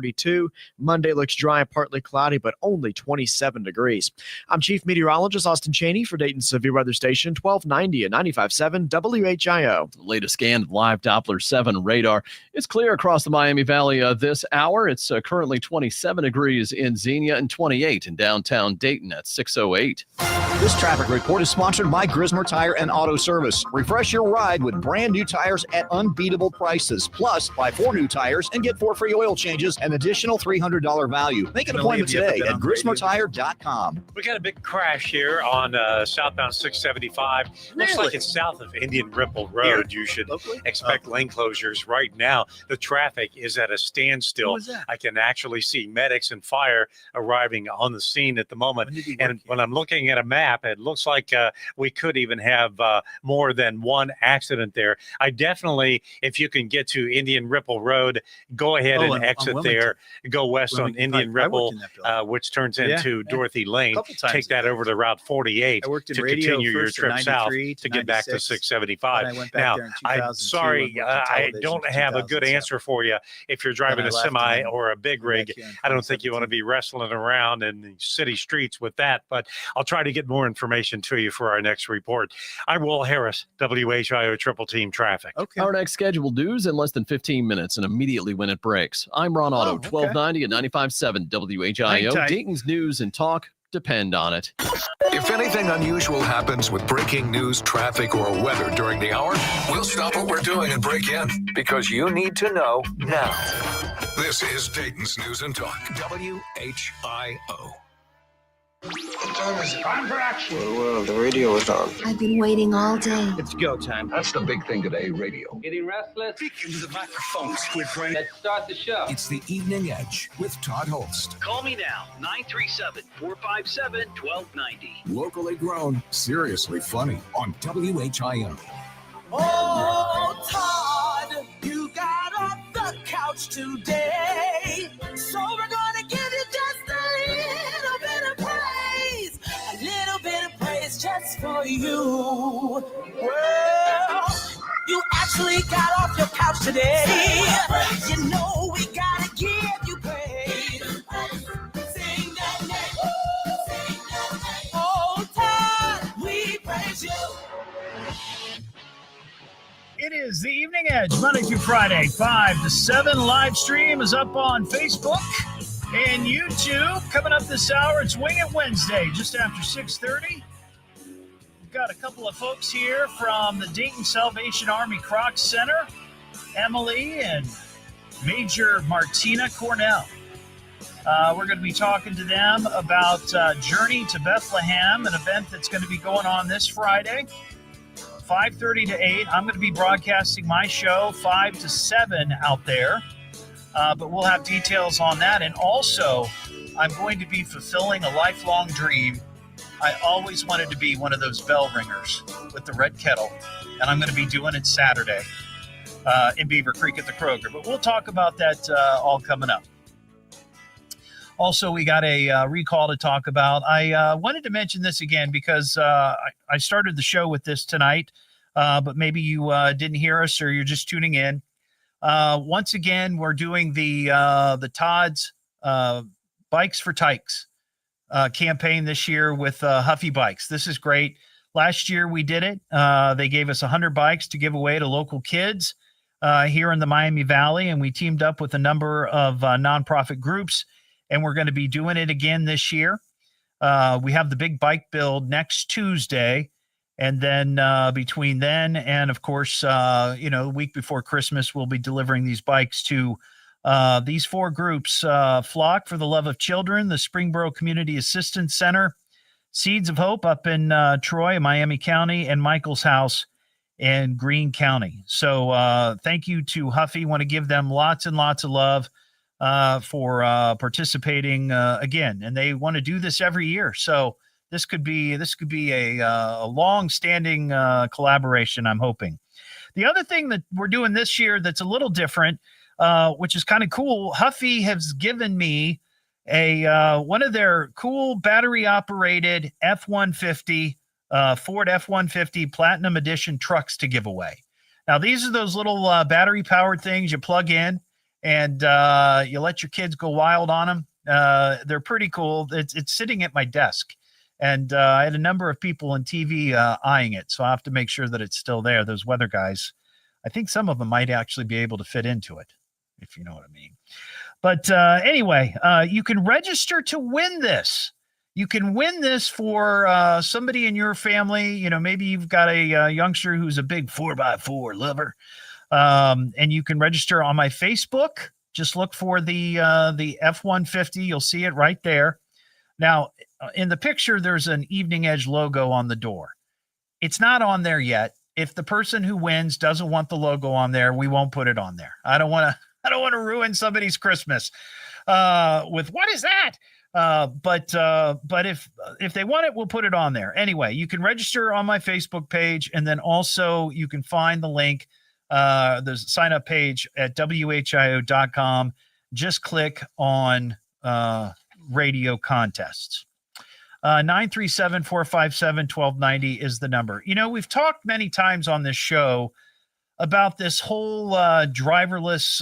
Monday looks dry, partly cloudy, but only 27 degrees. I'm Chief Meteorologist Austin Cheney for Dayton Severe Weather Station 1290 and 95.7 WHIO. The latest scan of live Doppler 7 radar. It's clear across the Miami Valley this hour. It's currently 27 degrees in Xenia and 28 in downtown Dayton at 6:08. This traffic report is sponsored by Grismer Tire and Auto Service. Refresh your ride with brand new tires at unbeatable prices. Plus, buy 4 new tires and get 4 free oil changes, an additional $300 value. Make an appointment today at GrismerTire.com. We got a big crash here on southbound 675. Looks like it's south of Indian Ripple Road. You should expect lane closures right now. The traffic is at a standstill. I can actually see medics and fire arriving on the scene at the moment. And when I'm looking at a map, it looks like we could even have more than one accident there. I definitely, if you can get to Indian Ripple Road, go ahead and exit there. Go west on Indian Ripple, which turns into Dorothy Lane. Take that over to Route 48 to continue your trip south to get back to 675. Now, I'm sorry, I don't have a good answer for you. If you're driving a semi or a big rig, I don't think you want to be wrestling around in the city streets with that, but I'll try to get more information to you for our next report. I'm Will Harris, WHIO Triple Team Traffic. Our next scheduled news in less than 15 minutes and immediately when it breaks. I'm Ron Otto, 1290 and 95.7 WHIO. Dayton's news and talk depend on it. If anything unusual happens with breaking news, traffic, or weather during the hour, we'll stop what we're doing and break in because you need to know now. This is Dayton's News and Talk, WHIO. What time is it? Time for action. Well, the radio is on. I've been waiting all day. It's go time. That's the big thing today, radio. Getting restless? Speak into the microphone, squid friend. Let's start the show. It's the Evening Edge with Todd Hollst. Call me now, 937-457-1290. Locally grown, seriously funny on WHIO. Oh, Todd, you got off the couch today. So we're gonna give you just a little bit of praise. A little bit of praise just for you. Well, you actually got off your couch today. You know we gotta give you praise. Sing that name. Sing that name. Oh, Todd, we praise you. It is the Evening Edge, Monday through Friday, 5 to 7. Live stream is up on Facebook and YouTube. Coming up this hour, it's Wing It Wednesday, just after 6:30. We've got a couple of folks here from the Dayton Salvation Army Kroc Center, Emily and Major Martina Cornell. We're going to be talking to them about Journey to Bethlehem, an event that's going to be going on this Friday. 5:30 to 8. I'm going to be broadcasting my show 5 to 7 out there, but we'll have details on that. And also, I'm going to be fulfilling a lifelong dream. I always wanted to be one of those bell ringers with the red kettle, and I'm going to be doing it Saturday in Beaver Creek at the Kroger. But we'll talk about that all coming up. Also, we got a recall to talk about. I wanted to mention this again because I started the show with this tonight, but maybe you didn't hear us or you're just tuning in. Once again, we're doing the Todd's Bikes for Tykes campaign this year with Huffy Bikes. This is great. Last year we did it. They gave us 100 bikes to give away to local kids here in the Miami Valley, and we teamed up with a number of nonprofit groups. And we're going to be doing it again this year. We have the big bike build next Tuesday. And then between then and, of course, the week before Christmas, we'll be delivering these bikes to these 4 groups. Flock for the Love of Children, the Springboro Community Assistance Center, Seeds of Hope up in Troy, Miami County, and Michael's House in Greene County. So thank you to Huffy. Want to give them lots and lots of love. for participating again, and they want to do this every year. So this could be a long-standing collaboration, I'm hoping. The other thing that we're doing this year that's a little different, which is kind of cool, Huffy has given me one of their cool battery-operated F-150, Ford F-150 Platinum Edition trucks to give away. Now, these are those little battery-powered things you plug in, and you let your kids go wild on them. They're pretty cool. It's sitting at my desk. And I had a number of people on TV eyeing it, so I have to make sure that it's still there. Those weather guys, I think some of them might actually be able to fit into it, if you know what I mean. But anyway, you can register to win this. You can win this for somebody in your family. You know, maybe you've got a youngster who's a big 4x4 lover, and you can register on my Facebook. Just look for the F-150. You'll see it right there. Now, in the picture, there's an Evening Edge logo on the door. It's not on there yet. If the person who wins doesn't want the logo on there, we won't put it on there. I don't want to ruin somebody's Christmas with what is that? But if they want it, we'll put it on there. Anyway, you can register on my Facebook page, and then also you can find the link. There's a sign up page at WHIO.com. Just click on radio contests. 937-457-1290 is the number. You know, we've talked many times on this show about this whole driverless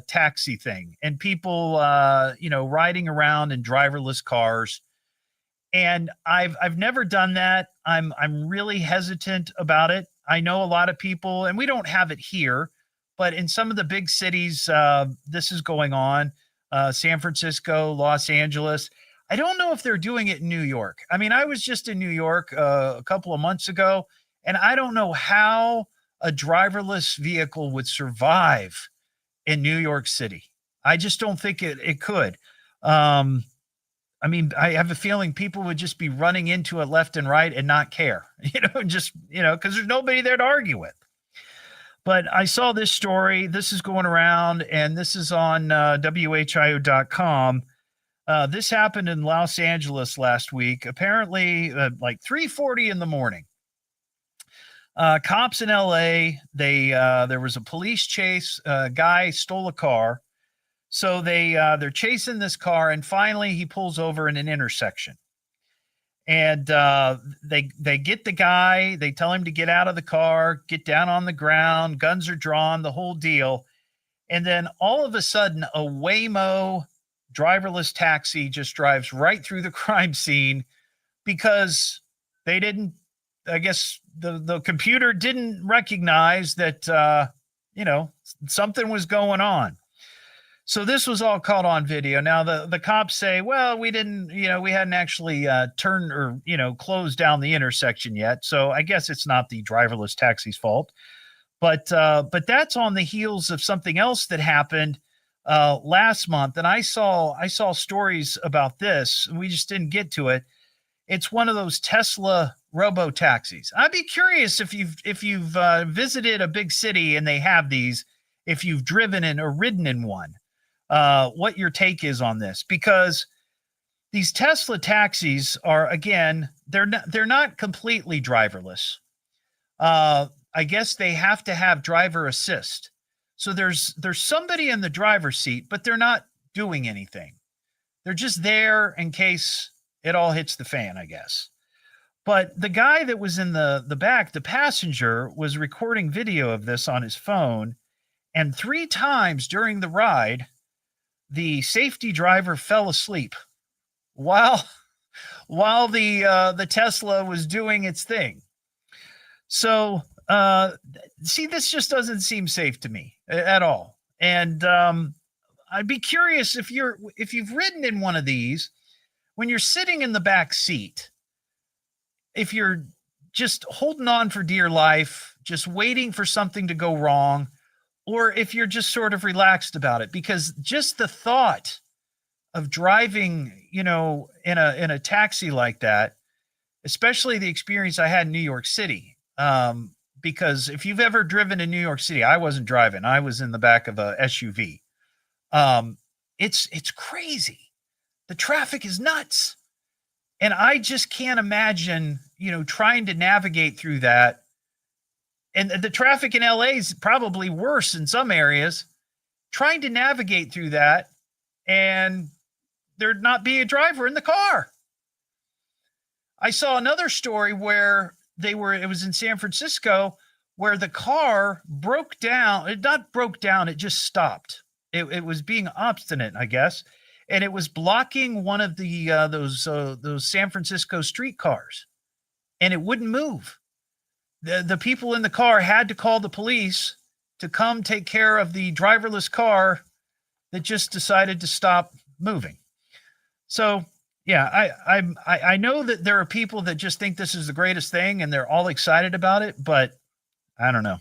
taxi thing and people, riding around in driverless cars. And I've never done that. I'm really hesitant about it. I know a lot of people, and we don't have it here, but in some of the big cities, this is going on. San Francisco, Los Angeles. I don't know if they're doing it in New York. I mean, I was just in New York a couple of months ago, and I don't know how a driverless vehicle would survive in New York City. I just don't think it could. I mean, I have a feeling people would just be running into it left and right and not care, because there's nobody there to argue with. But I saw this story. This is going around, and this is on WHIO.com. This happened in Los Angeles last week, apparently like 3:40 in the morning. Cops in L.A., there was a police chase. A guy stole a car. So they're chasing this car, and finally he pulls over in an intersection. And they get the guy. They tell him to get out of the car, get down on the ground. Guns are drawn, the whole deal. And then all of a sudden, a Waymo driverless taxi just drives right through the crime scene because they didn't, I guess the computer didn't recognize that, something was going on. So this was all caught on video. Now the cops say, well, we didn't, we hadn't actually turned or, closed down the intersection yet. So I guess it's not the driverless taxi's fault. But that's on the heels of something else that happened last month. And I saw stories about this. We just didn't get to it. It's one of those Tesla robo taxis. I'd be curious if you've visited a big city and they have these, if you've driven in or ridden in one. What your take is on this, because these Tesla taxis are, again, they're not completely driverless. I guess they have to have driver assist. So there's somebody in the driver's seat, but they're not doing anything. They're just there in case it all hits the fan, I guess. But the guy that was in the back, the passenger, was recording video of this on his phone, and 3 times during the ride, the safety driver fell asleep while the Tesla was doing its thing. So, see, this just doesn't seem safe to me at all. And I'd be curious if you've ridden in one of these, when you're sitting in the back seat, if you're just holding on for dear life, just waiting for something to go wrong, or if you're just sort of relaxed about it, because just the thought of driving, in a taxi like that, especially the experience I had in New York City, because if you've ever driven in New York City, I wasn't driving. I was in the back of a SUV. It's crazy. The traffic is nuts. And I just can't imagine, trying to navigate through that. And the traffic in LA is probably worse in some areas. Trying to navigate through that and there not be a driver in the car. I saw another story where it was in San Francisco, where the car broke down. It not broke down, it just stopped. It was being obstinate, I guess. And it was blocking one of the those San Francisco streetcars, and it wouldn't move. The people in the car had to call the police to come take care of the driverless car that just decided to stop moving. So, yeah, I know that there are people that just think this is the greatest thing and they're all excited about it, but I don't know.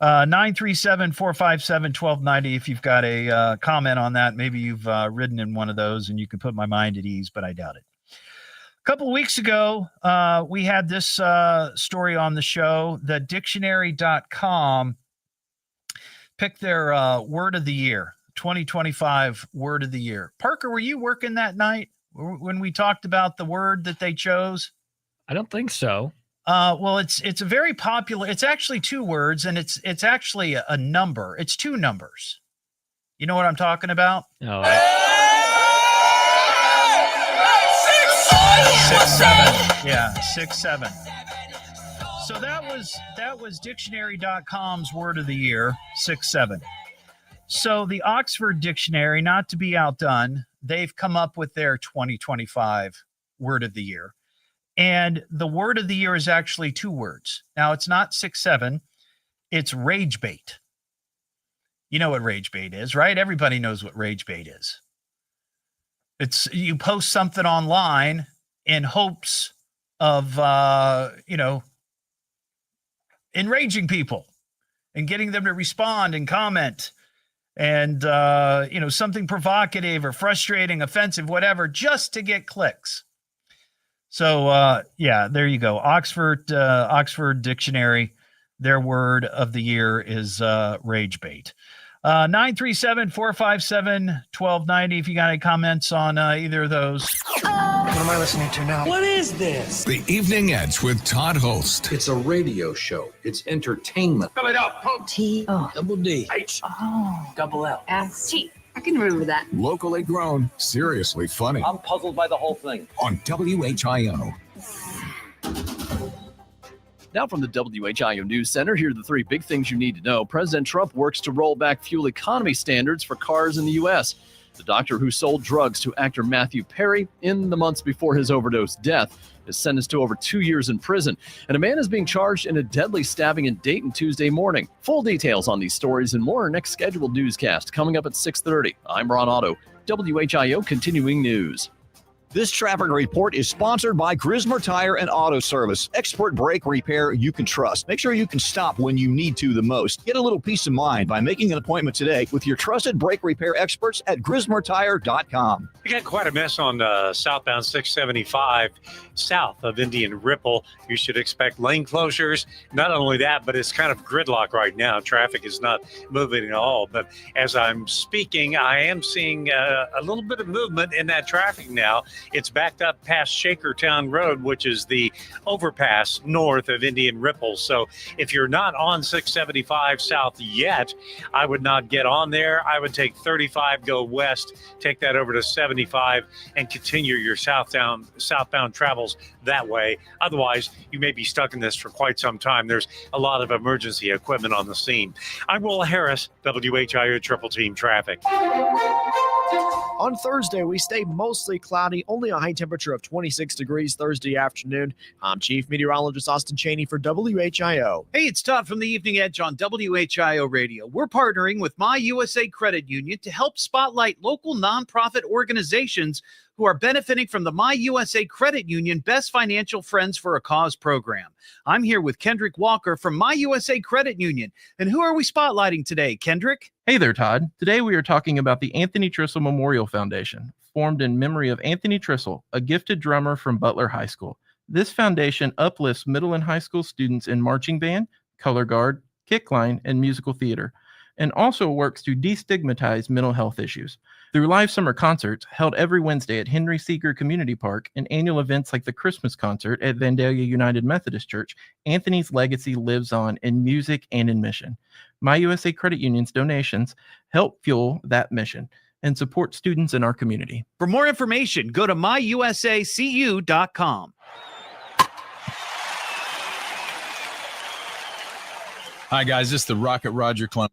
937-457-1290. If you've got a comment on that, maybe you've ridden in one of those and you can put my mind at ease, but I doubt it. A couple of weeks ago, we had this story on the show. The dictionary.com picked their word of the year, 2025 word of the year. Parker, were you working that night when we talked about the word that they chose? I don't think so. Well, it's a very popular. It's actually two words, and it's actually a number. It's two numbers. You know what I'm talking about? No. 6-7. Yeah, 6-7. So that was dictionary.com's word of the year, 6-7. So the Oxford Dictionary, not to be outdone, they've come up with their 2025 word of the year. And the word of the year is actually two words. Now, it's not 6-7. It's rage bait. You know what rage bait is, right? Everybody knows what rage bait is. It's you post something online in hopes of, enraging people and getting them to respond and comment and, something provocative or frustrating, offensive, whatever, just to get clicks. So, there you go. Oxford Dictionary, their word of the year is rage bait. 937-457-1290. If you got any comments on either of those. What am I listening to now? What is this? The Evening Edge with Todd Hollst. It's a radio show. It's entertainment. Fill it up. T-O. Double D. H-O. Double L. S-T. I can remember that. Locally grown, seriously funny. I'm puzzled by the whole thing. On WHIO. Now from the WHIO News Center, here are the three big things you need to know. President Trump works to roll back fuel economy standards for cars in the U.S. The doctor who sold drugs to actor Matthew Perry in the months before his overdose death is sentenced to over 2 years in prison. And a man is being charged in a deadly stabbing in Dayton Tuesday morning. Full details on these stories and more in our next scheduled newscast coming up at 6:30. I'm Ron Otto, WHIO Continuing News. This traffic report is sponsored by Grismer Tire and Auto Service. Expert brake repair you can trust. Make sure you can stop when you need to the most. Get a little peace of mind by making an appointment today with your trusted brake repair experts at GrismerTire.com. We got quite a mess on southbound 675 south of Indian Ripple. You should expect lane closures. Not only that, but it's kind of gridlock right now. Traffic is not moving at all. But as I'm speaking, I am seeing a little bit of movement in that traffic now. It's backed up past Shakertown Road, which is the overpass north of Indian Ripple. So if you're not on 675 south yet, I would not get on there. I would take 35, go west, take that over to 75, and continue your southbound travels that way. Otherwise, you may be stuck in this for quite some time. There's a lot of emergency equipment on the scene. I'm Will Harris, WHIO Triple Team Traffic. On Thursday, we stay mostly cloudy, only a high temperature of 26 degrees Thursday afternoon. I'm Chief Meteorologist Austin Cheney for WHIO. Hey, it's Todd from the Evening Edge on WHIO Radio. We're partnering with My USA Credit Union to help spotlight local nonprofit organizations who are benefiting from the My USA Credit Union Best Financial Friends for a Cause program. I'm here with Kendrick Walker from My USA Credit Union. And who are we spotlighting today, Kendrick? Hey there, Todd. Today we are talking about the Anthony Trissell Memorial Foundation, formed in memory of Anthony Trissell, a gifted drummer from Butler High School. This foundation uplifts middle and high school students in marching band, color guard, kickline, and musical theater. and also works to destigmatize mental health issues. Through live summer concerts held every Wednesday at Henry Seeger Community Park and annual events like the Christmas concert at Vandalia United Methodist Church, Anthony's legacy lives on in music and in mission. My USA Credit Union's donations help fuel that mission and support students in our community. For more information, go to myusacu.com. Hi, guys. This is the Rocket Roger Clemens.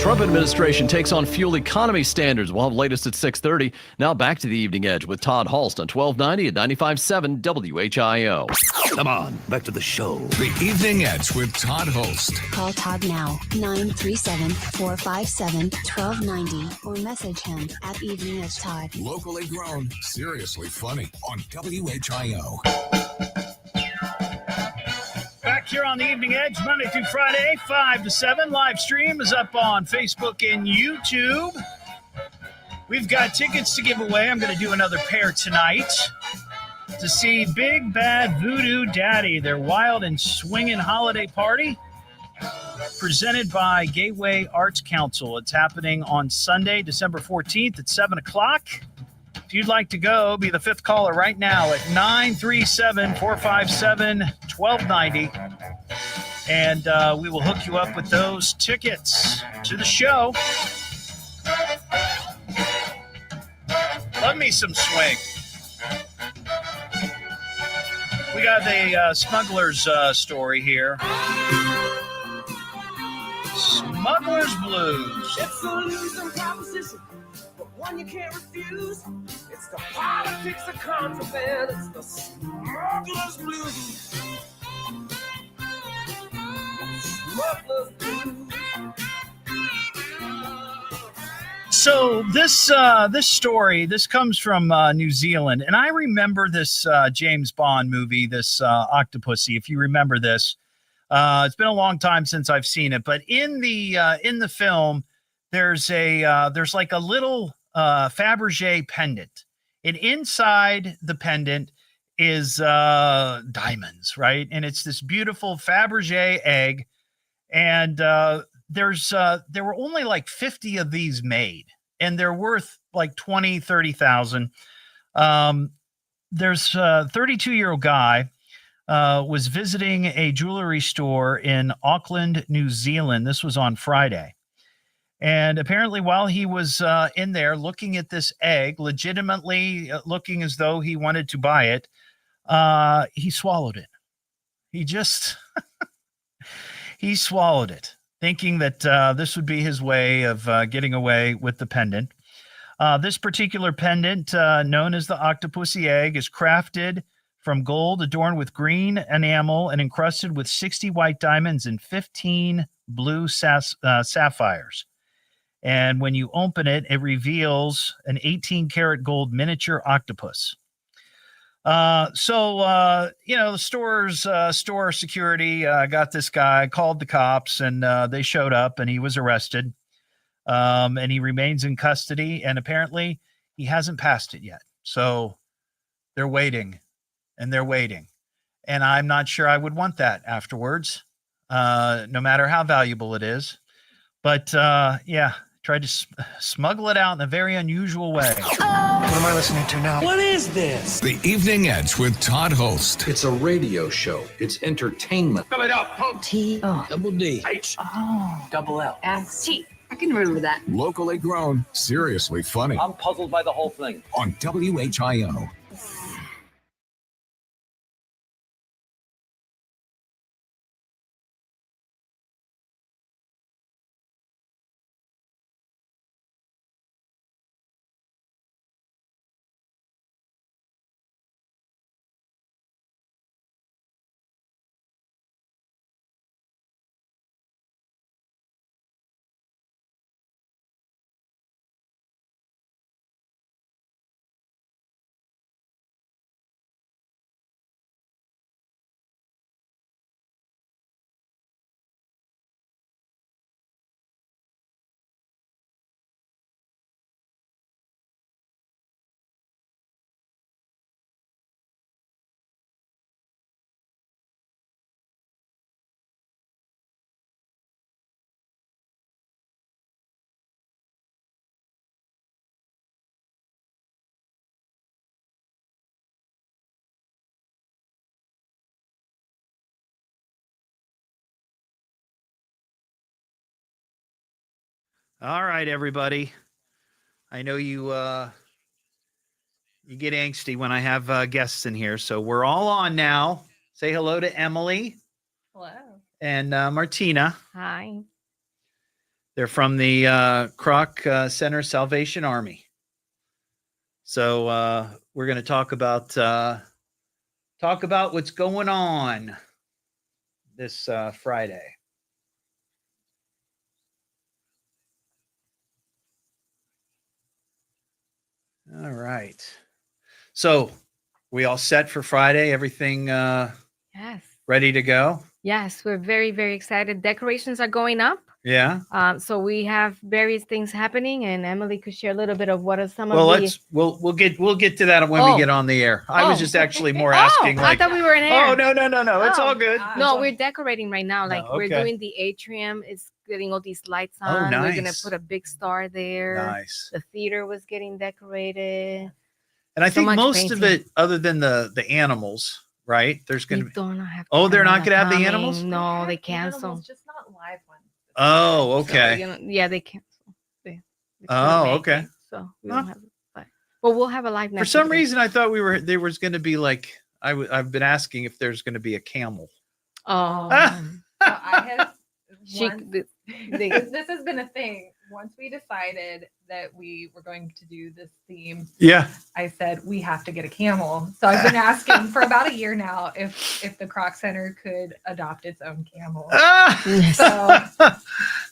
Trump administration takes on fuel economy standards. We'll have latest at 6:30. Now back to the Evening Edge with Todd Hollst on 1290 and 95.7 WHIO. Come on, back to the show. The Evening Edge with Todd Hollst. Call Todd now, 937-457-1290, or message him at Evening Edge Todd. Locally grown, seriously funny on WHIO. Back here on the Evening Edge, Monday through Friday, 5 to 7. Live stream is up on Facebook and YouTube. We've got tickets to give away. I'm going to do another pair tonight to see Big Bad Voodoo Daddy, their wild and swinging holiday party, presented by Gateway Arts Council. It's happening on Sunday, December 14th at 7 o'clock. If you'd like to go, be the fifth caller right now at 937-457-1290. And we will hook you up with those tickets to the show. Love me some swing. We got the Smuggler's story here. Smuggler's Blues. It's a losing proposition, but one you can't refuse. It's the politics of contraband. It's the Smuggler's Blues. Smuggler's Blues. So this story, this comes from New Zealand, and I remember this James Bond movie, this Octopussy. If you remember this, it's been a long time since I've seen it, but in the film, there's like a little Fabergé pendant, and inside the pendant is diamonds, right? And it's this beautiful Fabergé egg, and there were only like 50 of these made, and they're worth like 20, 30,000. There's a 32-year-old guy was visiting a jewelry store in Auckland, New Zealand. This was on Friday. And apparently while he was in there looking at this egg, legitimately looking as though he wanted to buy it, he swallowed it. He just, he swallowed it, thinking that this would be his way of getting away with the pendant. This particular pendant, known as the Octopussy egg, is crafted from gold adorned with green enamel and encrusted with 60 white diamonds and 15 blue sapphires. And when you open it, it reveals an 18-karat gold miniature octopus. The store security got this guy, called the cops, and they showed up, and he was arrested. And he remains in custody, and apparently he hasn't passed it yet. So they're waiting, and they're waiting. And I'm not sure I would want that afterwards, no matter how valuable it is. But tried to smuggle it out in a very unusual way. What am I listening to now? What is this? The Evening Edge with Todd Hollst. It's a radio show. It's entertainment. Fill it up, folks. T-O. Double D. H. Oh. Double L. S-T. I can remember that. Locally grown, seriously funny. I'm puzzled by the whole thing. On WHIO. All right, everybody. I know you get angsty when I have guests in here, so we're all on now. Say hello to Emily. Hello. And Martina. Hi. They're from the Kroc Center Salvation Army. So we're going to talk about what's going on this Friday. All right. So we all set for Friday? Everything yes. Ready to go? Yes, we're very, very excited. Decorations are going up. Yeah. So we have various things happening, and Emily could share a little bit of what are some Well, of the. we'll get to that when we get on the air. I was just actually more asking. I thought we were in air. Oh no! It's all good. No, we're decorating right now. Like we're okay. doing the atrium. It's getting all these lights Oh, on. We're gonna nice. put a big star there. Nice. The theater was getting decorated. And I So think much most painting. of it, other than the animals, right? There's going to be. Don't have Oh, they're not cameras going to have the coming. animals? No, they cancel. Just not live ones. Oh, So, okay. yeah, they cancel. They Oh, okay. So we don't have. Well, we'll have a live. For some reason, I thought there was going to be like I've been asking if there's going to be a camel. Oh. So I have. This has been a thing. Once we decided that we were going to do this theme, I said we have to get a camel. So I've been asking for about a year now if the Croc Center could adopt its own camel. So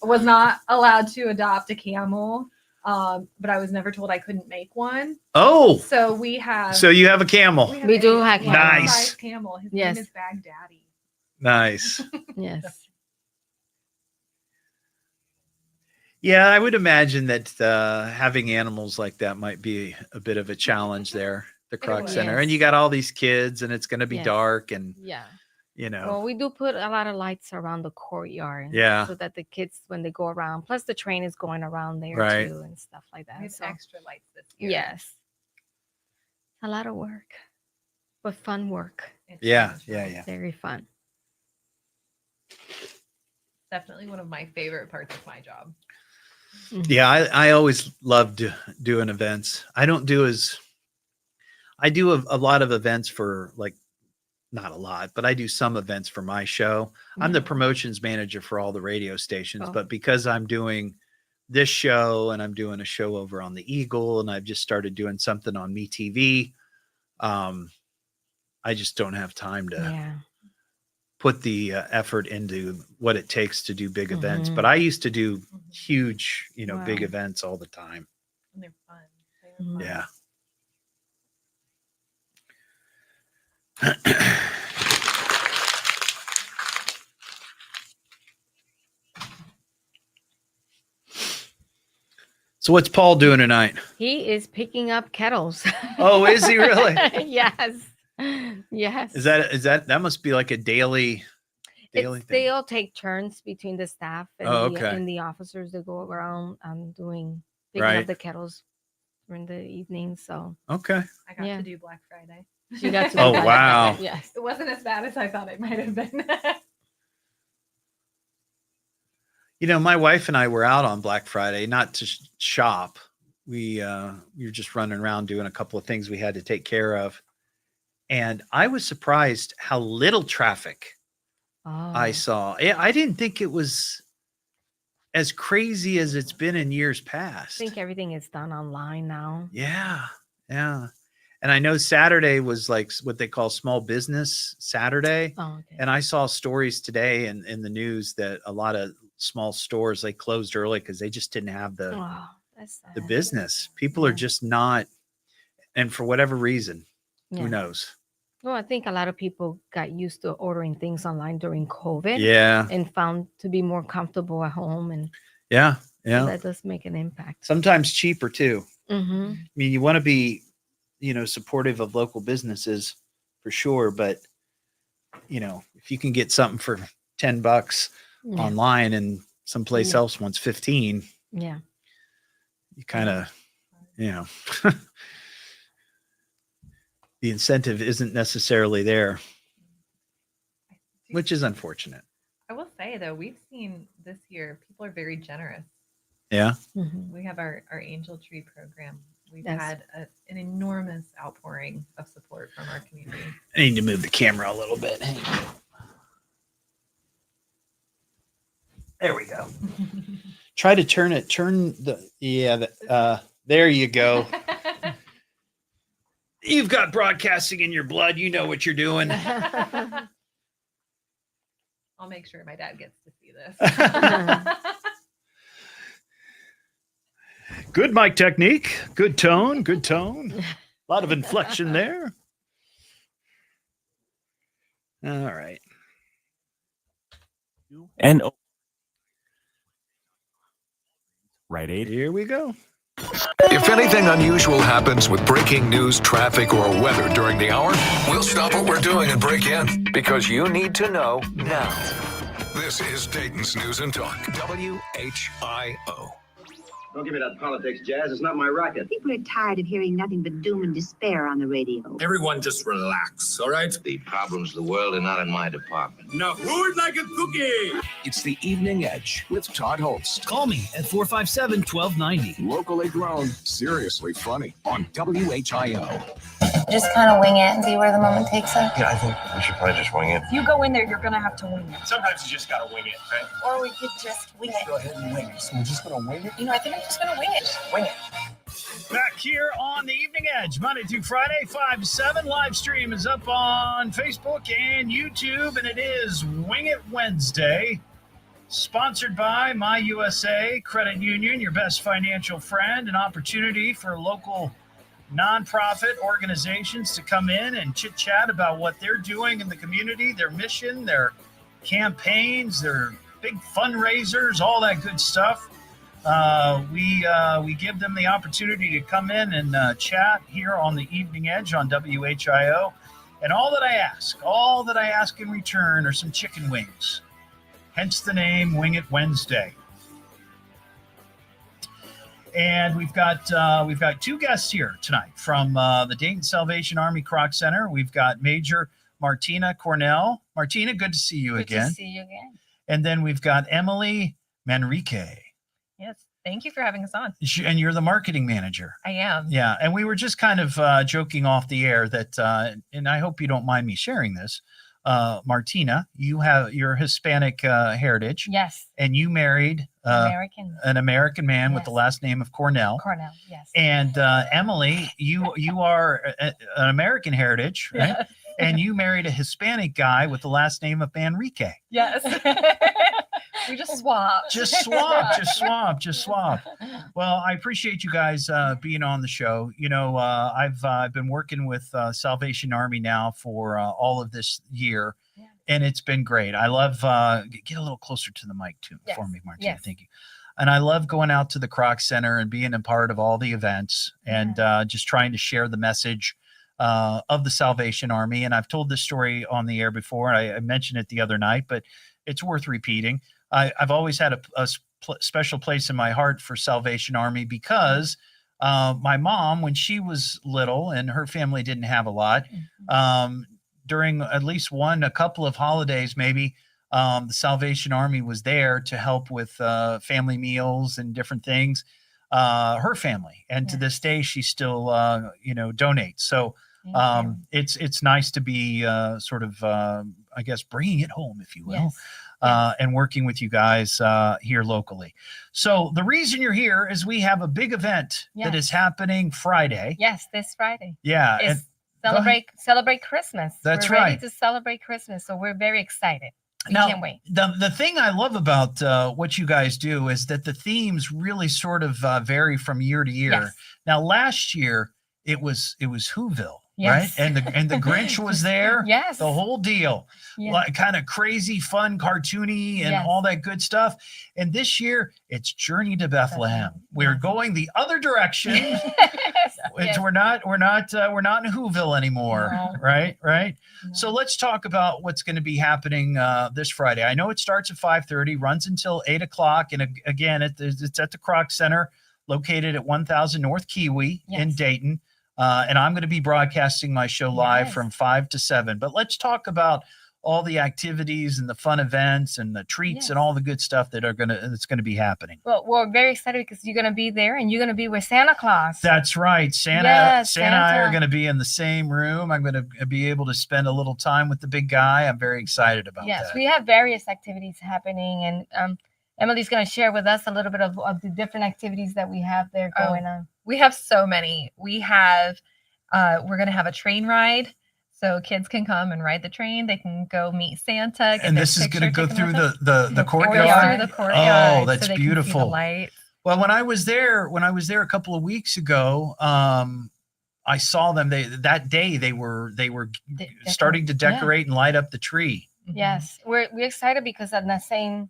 was not allowed to adopt a camel, but I was never told I couldn't make one. Oh, so we have. So you have a camel. We do have nice camel. His Yes. name is Baghdaddy. Nice. Yes. Yeah, I would imagine that having animals like that might be a bit of a challenge there, the Croc Center. And you got all these kids, and it's going to be dark, and you know. Well, we do put a lot of lights around the courtyard. Yeah. So that the kids, when they go around, plus the train is going around there Right. too and stuff like that. It's So extra lights this year. yes, a lot of work, but fun work. Yeah. Very fun. Definitely one of my favorite parts of my job. Yeah, I always loved doing events. I do a lot of events for, like, not a lot, but I do some events for my show. I'm the promotions manager for all the radio stations, but because I'm doing this show and I'm doing a show over on the Eagle, and I've just started doing something on MeTV, I just don't have time to put the effort into what it takes to do big events. But I used to do huge, big events all the time. And they're fun. Yeah. So what's Paul doing tonight? He is picking up kettles. Oh, is he really? Yes. Yes. Is that must be like a daily thing? They all take turns between the staff and, okay. and the officers. They go around picking up the kettles during the evening. So okay. I got to do Black Friday. She got to. Oh wow. Yes. It wasn't as bad as I thought it might have been. My wife and I were out on Black Friday, not to shop. We were just running around doing a couple of things we had to take care of. And I was surprised how little traffic I saw. I didn't think it was as crazy as it's been in years past. I think everything is done online now. Yeah. Yeah. And I know Saturday was like what they call Small Business Saturday. Oh, okay. And I saw stories today in the news that a lot of small stores, they closed early because they just didn't have the business. People are just not, and for whatever reason, who knows? Well, I think a lot of people got used to ordering things online during COVID. Yeah. And found to be more comfortable at home. And yeah. So that does make an impact. Sometimes cheaper too. Mm-hmm. I mean, you want to be, supportive of local businesses for sure. But, if you can get something for $10 online and someplace else wants 15, you kind of, the incentive isn't necessarily there, which is unfortunate. I will say though, we've seen this year, people are very generous. Yeah. Mm-hmm. We have our Angel Tree program. We've had an enormous outpouring of support from our community. I need to move the camera a little bit. There we go. Try to turn there you go. You've got broadcasting in your blood. You know what you're doing. I'll make sure my dad gets to see this. Good mic technique. Good tone. Good tone. A lot of inflection there. All right. And Right, Aid? Here we go. If anything unusual happens with breaking news, traffic, or weather during the hour, we'll stop what we're doing and break in because you need to know now. This is Dayton's News and Talk, WHIO. Don't give me that politics, Jazz. It's not my racket. People are tired of hearing nothing but doom and despair on the radio. Everyone just relax, all right? The problems of the world are not in my department. Now, who would like a cookie? It's the Evening Edge with Todd Hollst. Call me at 457-1290. Locally grown, seriously funny on WHIO. Just kind of wing it and see where the moment takes us. Yeah, I think we should probably just wing it. If you go in there, you're going to have to wing it. Sometimes you just gotta wing it, right? Or we could just wing it. Go ahead and wing it. So we're just gonna wing it? You know, I think I'm just going to wing it. Wing it. Back here on the Evening Edge, Monday through Friday, 5 to 7. Live stream is up on Facebook and YouTube, and it is Wing It Wednesday. Sponsored by My USA Credit Union, your best financial friend. An opportunity for local nonprofit organizations to come in and chit-chat about what they're doing in the community, their mission, their campaigns, their big fundraisers, all that good stuff. We give them the opportunity to come in and chat here on the Evening Edge on WHIO. And all that I ask in return are some chicken wings. Hence the name Wing It Wednesday. And we've got two guests here tonight from the Dayton Salvation Army Kroc Center. We've got Major Martina Cornell. Martina, good to see you again. Good to see you again. And then we've got Emily Manrique. Yes. Thank you for having us on. And you're the marketing manager. I am. Yeah. And we were just kind of joking off the air that, and I hope you don't mind me sharing this, Martina, you have your Hispanic heritage. Yes. And you married an American man with Yes. the last name of Cornell. Cornell, yes. And Emily, you are an American heritage, right? Yes. And you married a Hispanic guy with the last name of Manrique. Yes. We just swapped. Just swap. Well, I appreciate you guys being on the show. You know, I've been working with Salvation Army now for all of this year, and it's been great. I love get a little closer to the mic too for me, Martina. Yes. Thank you. And I love going out to the Kroc Center and being a part of all the events and just trying to share the message of the Salvation Army. And I've told this story on the air before. I mentioned it the other night, but it's worth repeating. I've always had a special place in my heart for Salvation Army because my mom, when she was little and her family didn't have a lot, during at least a couple of holidays, maybe the Salvation Army was there to help with family meals and different things. Her family, and to this day, she still donates. So it's nice to be sort of I guess bringing it home, if you will. Yes. And working with you guys here locally. So the reason you're here is we have a big event that is happening Friday. Yes, this Friday. Yeah. It's and celebrate Christmas. That's we're ready right. to celebrate Christmas. So we're very excited. We Now, can't wait. the thing I love about what you guys do is that the themes really sort of vary from year to year. Yes. Now, last year it was Whoville. Yes. Right. And the Grinch was there. Yes. The whole deal. Yes. Like kind of crazy, fun, cartoony, and Yes. all that good stuff. And this year it's Journey to Bethlehem. We're going the other direction. Yes. We're not in Whoville anymore. No. Right. So let's talk about what's going to be happening this Friday. I know it starts at 5:30, runs until 8 o'clock. And again, it's at the Kroc Center, located at 1000 North Kiwi in Dayton. And I'm going to be broadcasting my show live from 5 to 7. But let's talk about all the activities and the fun events and the treats and all the good stuff that's going to be happening. Well, we're very excited because you're going to be there and you're going to be with Santa Claus. That's right. Santa and I are going to be in the same room. I'm going to be able to spend a little time with the big guy. I'm very excited about that. Yes, we have various activities happening, and Emily's going to share with us a little bit of the different activities that we have there going on. We have so many. We have, we're going to have a train ride. So kids can come and ride the train. They can go meet Santa. And this is going to go through the courtyard? Through the courtyard. Oh, that's so they beautiful. Can see the lights. Well, when I was there a couple of weeks ago, I saw them. That day they were starting to decorate and light up the tree. Yes, we're excited because on the same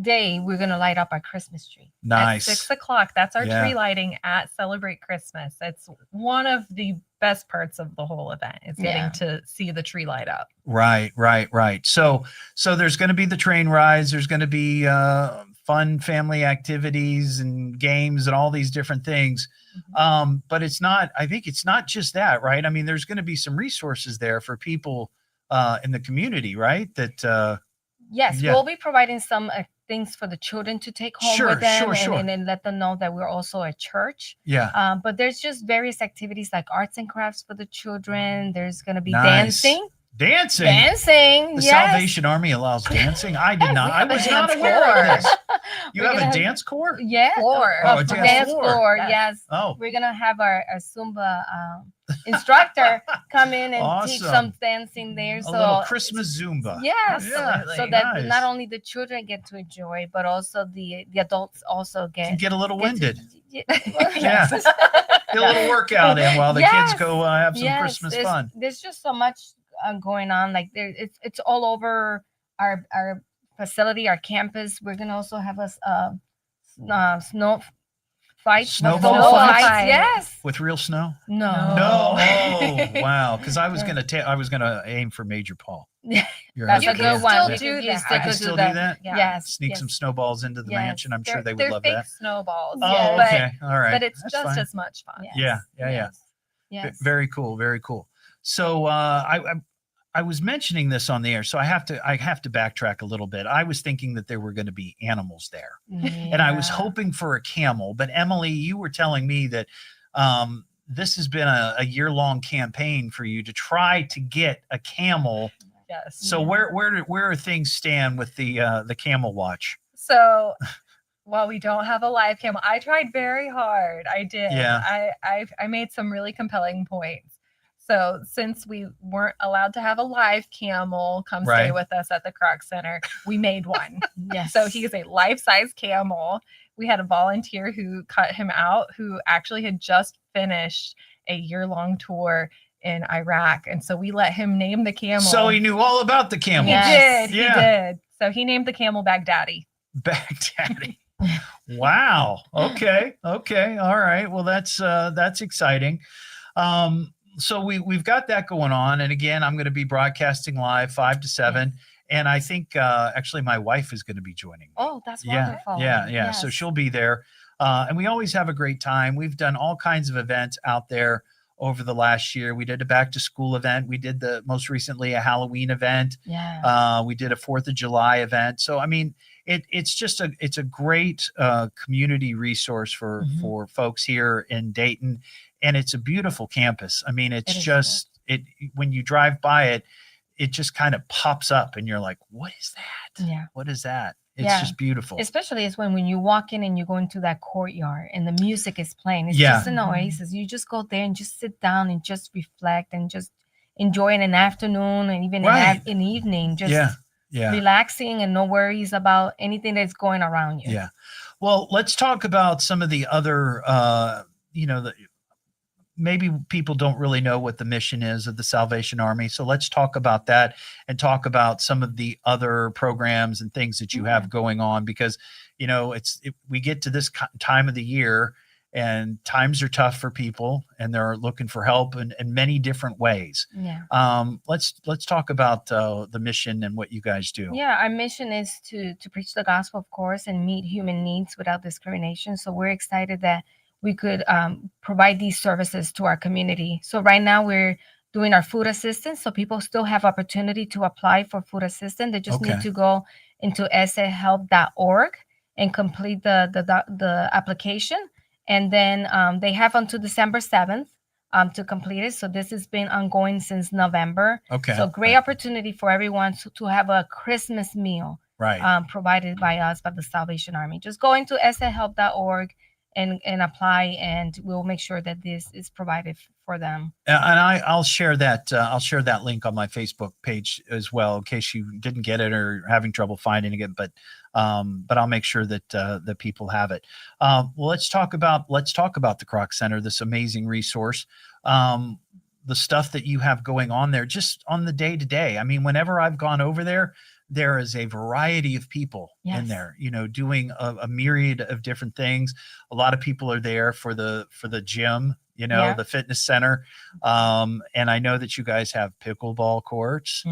day, we're gonna light up our Christmas tree. Nice. At 6 o'clock. That's our Yeah. tree lighting at Celebrate Christmas. It's one of the best parts of the whole event. Is getting to see the tree light up. Right. So there's going to be the train rides. There's going to be fun family activities and games and all these different things. But I think it's not just that, right? I mean, there's going to be some resources there for people in the community, right? That Yes, yeah. we'll be providing some things for the children to take home Sure, with them, sure. and then let them know that we're also a church. Yeah. But there's just various activities like arts and crafts for the children. There's going to be Nice. dancing. Dancing. The The Salvation Army allows dancing. I did not. I was not aware of this. You have a dance corps? Yeah. Floor. Oh, A a dance floor. Yes. Oh. We're going to have our Zumba instructor come in and teach Awesome. some dancing there. A So little Christmas Zumba. yes, Yeah, so that nice. not only the children get to enjoy, but also the adults also Can get a little get to- winded. yeah. Yeah. Get a little workout in while the kids Yes. go have some Yes, Christmas there's- fun. There's just so much going on. Like it's all over our facility, our campus. We're gonna also have a snow fight. Snowball Snow fights? fights, yes. With real snow? No. No. Oh, wow. Because I was gonna aim for Major Paul. Your That's a husband. good one. still We do could that. use I can to still the- do that? Yes. Sneak yes. some snowballs into the Yes. mansion. I'm sure they would They're love fake that. snowballs. Oh, but, okay. All right. But it's That's just fine. as much fun. Yeah. Yes. Very cool. Very cool. So I was mentioning this on the air, so I have to backtrack a little bit. I was thinking that there were going to be animals there, and I was Yeah. hoping for a camel. But Emily, you were telling me that this has been a year-long campaign for you to try to get a camel. Yes. So where are things stand with the camel watch? So while we don't have a live camel, I tried very hard. I did. Yeah. I made some really compelling points. So since we weren't allowed to have a live camel come stay Right. with us at the Croc Center, we made one. Yes. So he's a life-size camel. We had a volunteer who cut him out, who actually had just finished a year-long tour in Iraq. And so we let him name the camel. So he knew all about the camels. He did. Yeah. He did. So he named the camel Baghdadi. Baghdadi. Wow. Okay. All right. Well, that's exciting. So we've got that going on, and again, I'm going to be broadcasting live 5 to 7, and I think actually my wife is going to be joining me. Oh, that's Yeah, wonderful. yeah. So Yes. she'll be there, and we always have a great time. We've done all kinds of events out there over the last year. We did a back to school event. We did most recently a Halloween event. Yeah. We did a 4th of July event. So I mean, it's a great community resource for folks here in Dayton, and it's a beautiful campus. I mean, it's just when you drive by it, it just kind of pops up, and you're like, what is that? Yeah. What is that? It's just beautiful. Especially it's when you walk in and you go into that courtyard and the music is playing. It's Yeah. just an oasis. You just go there and just sit down and just reflect and just enjoy an afternoon and even Right. an evening. Just Yeah. relaxing and no worries about anything that's going around you. Yeah. Well, let's talk about some of the other, maybe people don't really know what the mission is of the Salvation Army. So let's talk about that and talk about some of the other programs and things that you have going on, because, we get to this time of the year and times are tough for people and they're looking for help in many different ways. Yeah. Let's talk about the mission and what you guys do. Yeah, our mission is to preach the gospel, of course, and meet human needs without discrimination. So we're excited that we could provide these services to our community. So right now we're doing our food assistance. So people still have opportunity to apply for food assistance. They just need to go into sahelp.org and complete the application. And then they have until December 7th to complete it. So this has been ongoing since November. Okay. So great opportunity for everyone to have a Christmas meal provided by us, by the Salvation Army. Just go into sahelp.org and apply, and we'll make sure that this is provided for them. And I'll share that. I'll share that link on my Facebook page as well, in case you didn't get it or having trouble finding it. But I'll make sure that the people have it. Well, let's talk about the Croc Center, this amazing resource. The stuff that you have going on there, just on the day to day. I mean, whenever I've gone over there, there is a variety of people in there, doing a myriad of different things. A lot of people are there for the gym, the fitness center. And I know that you guys have pickleball courts,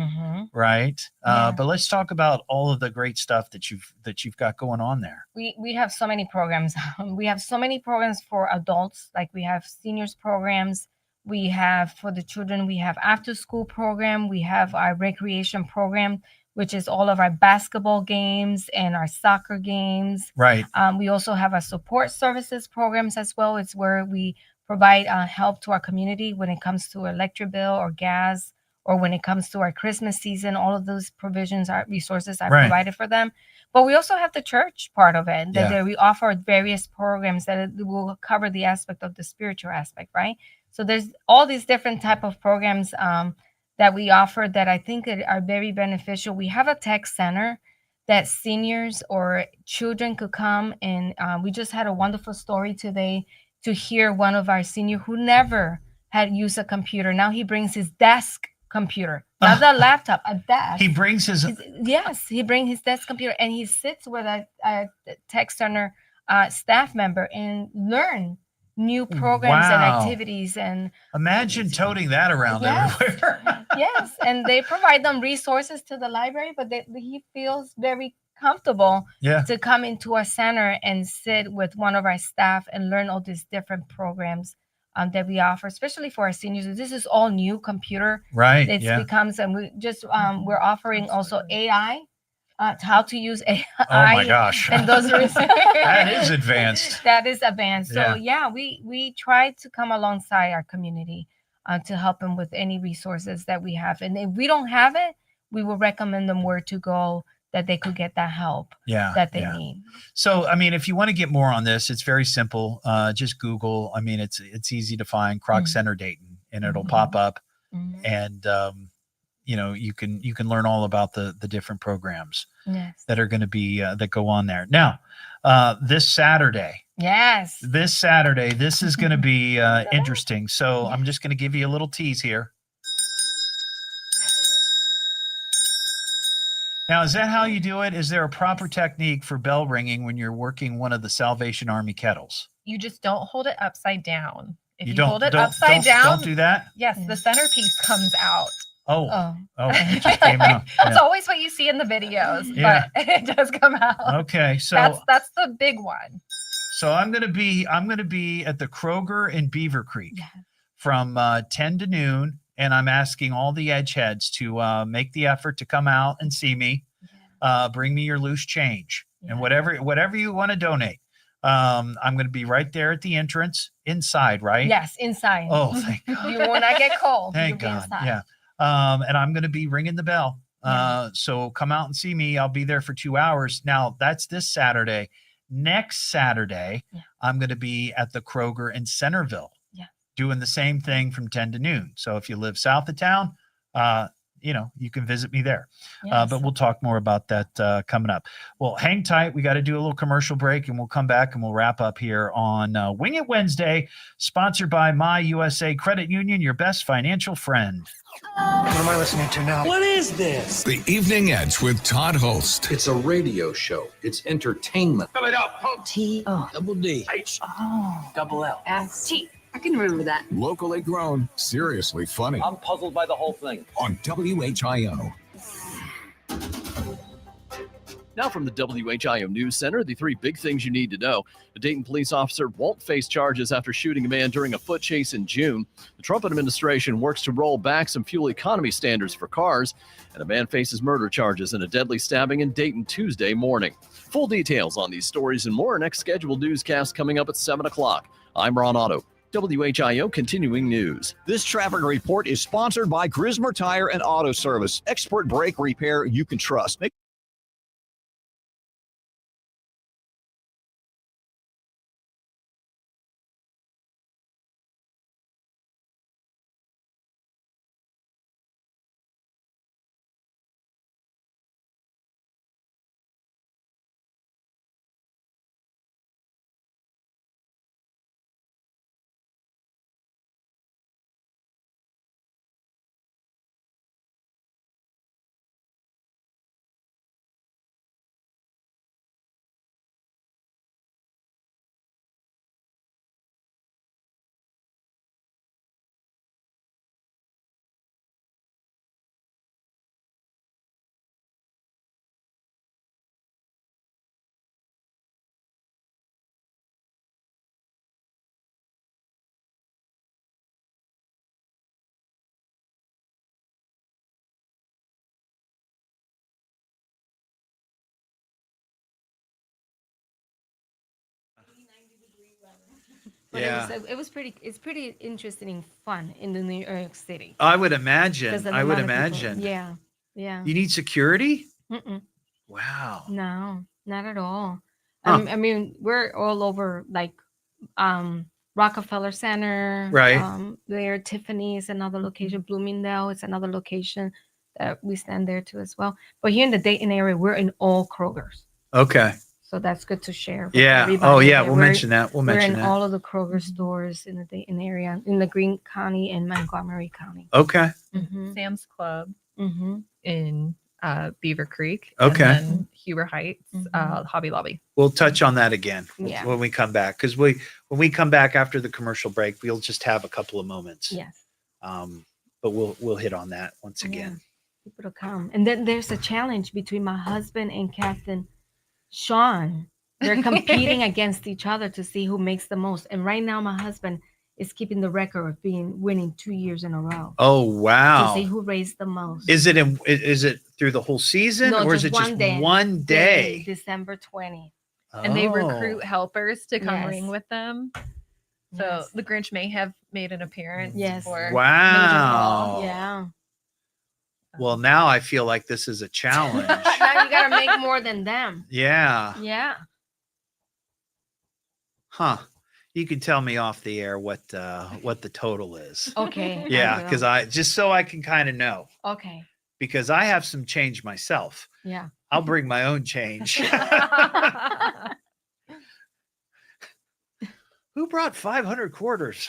right? But let's talk about all of the great stuff that you've got going on there. We have so many programs. We have so many programs for adults, like we have seniors programs. We have for the children, we have after school program. We have our recreation program, which is all of our basketball games and our soccer games. Right. We also have our support services programs as well. It's where we provide help to our community when it comes to electric bill or gas, or when it comes to our Christmas season. All of those provisions, are resources are provided for them. But we also have the church part of it, that we offer various programs that will cover the aspect of the spiritual aspect, right? So there's all these different type of programs that we offer that I think are very beneficial. We have a tech center that seniors or children could come, and we just had a wonderful story today to hear one of our senior who never had used a computer. Now he brings his desk computer, not a laptop, a desk. He brings he brings his desk computer, and he sits with a tech center staff member and learn new programs and activities. And imagine toting that around everywhere. Yes, and they provide them resources to the library, but he feels very comfortable to come into our center and sit with one of our staff and learn all these different programs that we offer, especially for our seniors. This is all new computer. Right. Becomes, and we just we're offering also AI. How to use AI. Oh my gosh. And those that is advanced. That is advanced. So we try to come alongside our community to help them with any resources that we have. And if we don't have it, we will recommend them where to go that they could get that help that they need. So, I mean, if you want to get more on this, it's very simple. Just Google. I mean, it's easy to find Croc Center Dayton, and it'll pop up. And you can learn all about the different programs that are going to be that go on there. Now, this Saturday. Yes. This Saturday, this is going to be interesting. So I'm just going to give you a little tease here. Now, is that how you do it? Is there a proper technique for bell ringing when you're working one of the Salvation Army kettles? You just don't hold it upside down. If you don't hold it upside down, don't do that. Yes, the centerpiece comes out. Oh, it just came out. That's always what you see in the videos, but it does come out. Okay, so that's the big one. So I'm gonna be at the Kroger in Beaver Creek from 10 to noon, and I'm asking all the edgeheads to make the effort to come out and see me. Bring me your loose change and whatever you want to donate. I'm going to be right there at the entrance inside, right? Yes, inside. Oh, thank God. You will not get cold. Thank God. Yeah. And I'm going to be ringing the bell. So come out and see me. I'll be there for 2 hours. Now that's this Saturday. Next Saturday, I'm going to be at the Kroger in Centerville, doing the same thing from 10 to noon. So if you live south of town, you can visit me there. But we'll talk more about that coming up. Well, hang tight. We got to do a little commercial break, and we'll come back and we'll wrap up here on Wing It Wednesday, sponsored by My USA Credit Union, your best financial friend. What am I listening to now? What is this? The Evening Edge with Todd Hollst. It's a radio show. It's entertainment. Fill it up. Double D. H. Double L. S-T. I can remember that. Locally grown, seriously funny. I'm puzzled by the whole thing. On WHIO. Now from the WHIO News Center, the three big things you need to know. A Dayton police officer won't face charges after shooting a man during a foot chase in June. The Trump administration works to roll back some fuel economy standards for cars. And a man faces murder charges in a deadly stabbing in Dayton Tuesday morning. Full details on these stories and more next scheduled newscast coming up at 7 o'clock. I'm Ron Otto. WHIO Continuing News. This traffic report is sponsored by Grismer Tire and Auto Service. Expert brake repair you can trust. But Yeah. it's pretty interesting and fun in the New York City. I would imagine. 'Cause of the I would amount of people. imagine. Yeah. Yeah. You need security? Mm-mm. Wow. No, not at all. Huh. I mean, we're all over like Rockefeller Center. Right. There, Tiffany's another location. Bloomingdale is another location that we stand there too as well. But here in the Dayton area, we're in all Kroger's. Okay. So that's good to share. with Yeah. everybody. Oh, yeah. That We'll mention that. We'll mention We're in that. all of the Kroger stores in the Dayton area, in the Greene County and Montgomery County. Okay. Mhm. Sam's Club Mhm. in Beaver Creek. Okay. And then Huber Heights, Hobby Lobby. We'll touch on that again Yeah. when we come back. Because when we come back after the commercial break, we'll just have a couple of moments. Yes. But we'll hit on that once again. People to come. And then there's a challenge between my husband and Captain Sean. They're competing against each other to see who makes the most. And right now, my husband is keeping the record of winning 2 years in a row. Oh wow! To see who raised the most. Is it through the whole season, or is it just one day? December 20th. And they Oh. recruit helpers to come Yes. ring with them. So Yes. the Grinch may have made an appearance. Yes. For Wow. Yeah. Well, now I feel like this is a challenge. Now you gotta make more than them. Yeah. Yeah. Huh. You can tell me off the air what the total is. Okay. Yeah, because I just so I can kind of know. Okay. Because I have some change myself. Yeah. I'll bring my own change. Who brought 500 quarters?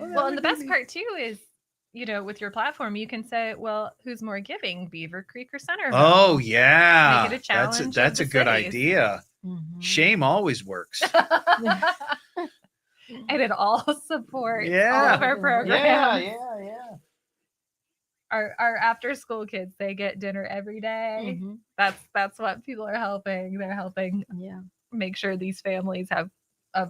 Well, and the best part too is, with your platform, you can say, well, who's more giving, Beaver Creek or Centerville? Oh yeah, Make it a challenge. That's a good cities. idea. Mm-hmm. Shame always works. And it all supports all Yeah. of our programs. Yeah. Our after school kids, they get dinner every day. Mhm. That's what people are helping. They're helping make sure these families have a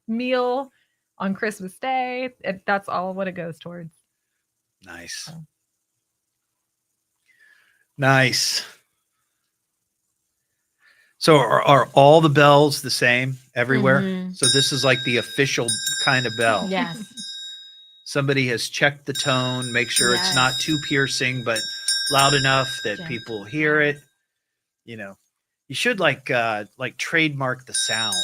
meal on Christmas Day. That's all what it goes towards. Nice. Nice. So are all the bells the same everywhere? Mhm. So this is like the official kind of bell. Yes. Somebody has checked the tone, make sure it's not too piercing, but loud enough that people hear it. You should like trademark the sound,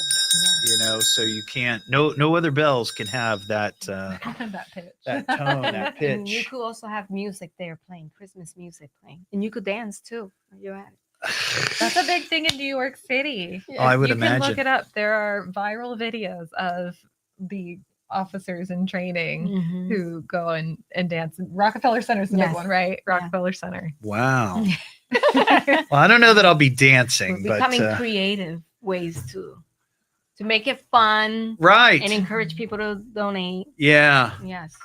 so you can't, no other bells can have that, That pitch. that tone, that And you pitch. could also have music there playing, Christmas music playing. And you could dance too. You're at it. That's a big thing in New York City. Oh, I would you can imagine. look it up. There are viral videos of the officers in training Mhm. who go and dance. Rockefeller Center's the big Yes. one, right? Rockefeller Center. Wow. Well, I don't know that I'll be dancing, We're but becoming creative ways to make it fun. Right. And encourage people to donate. yeah. Yes.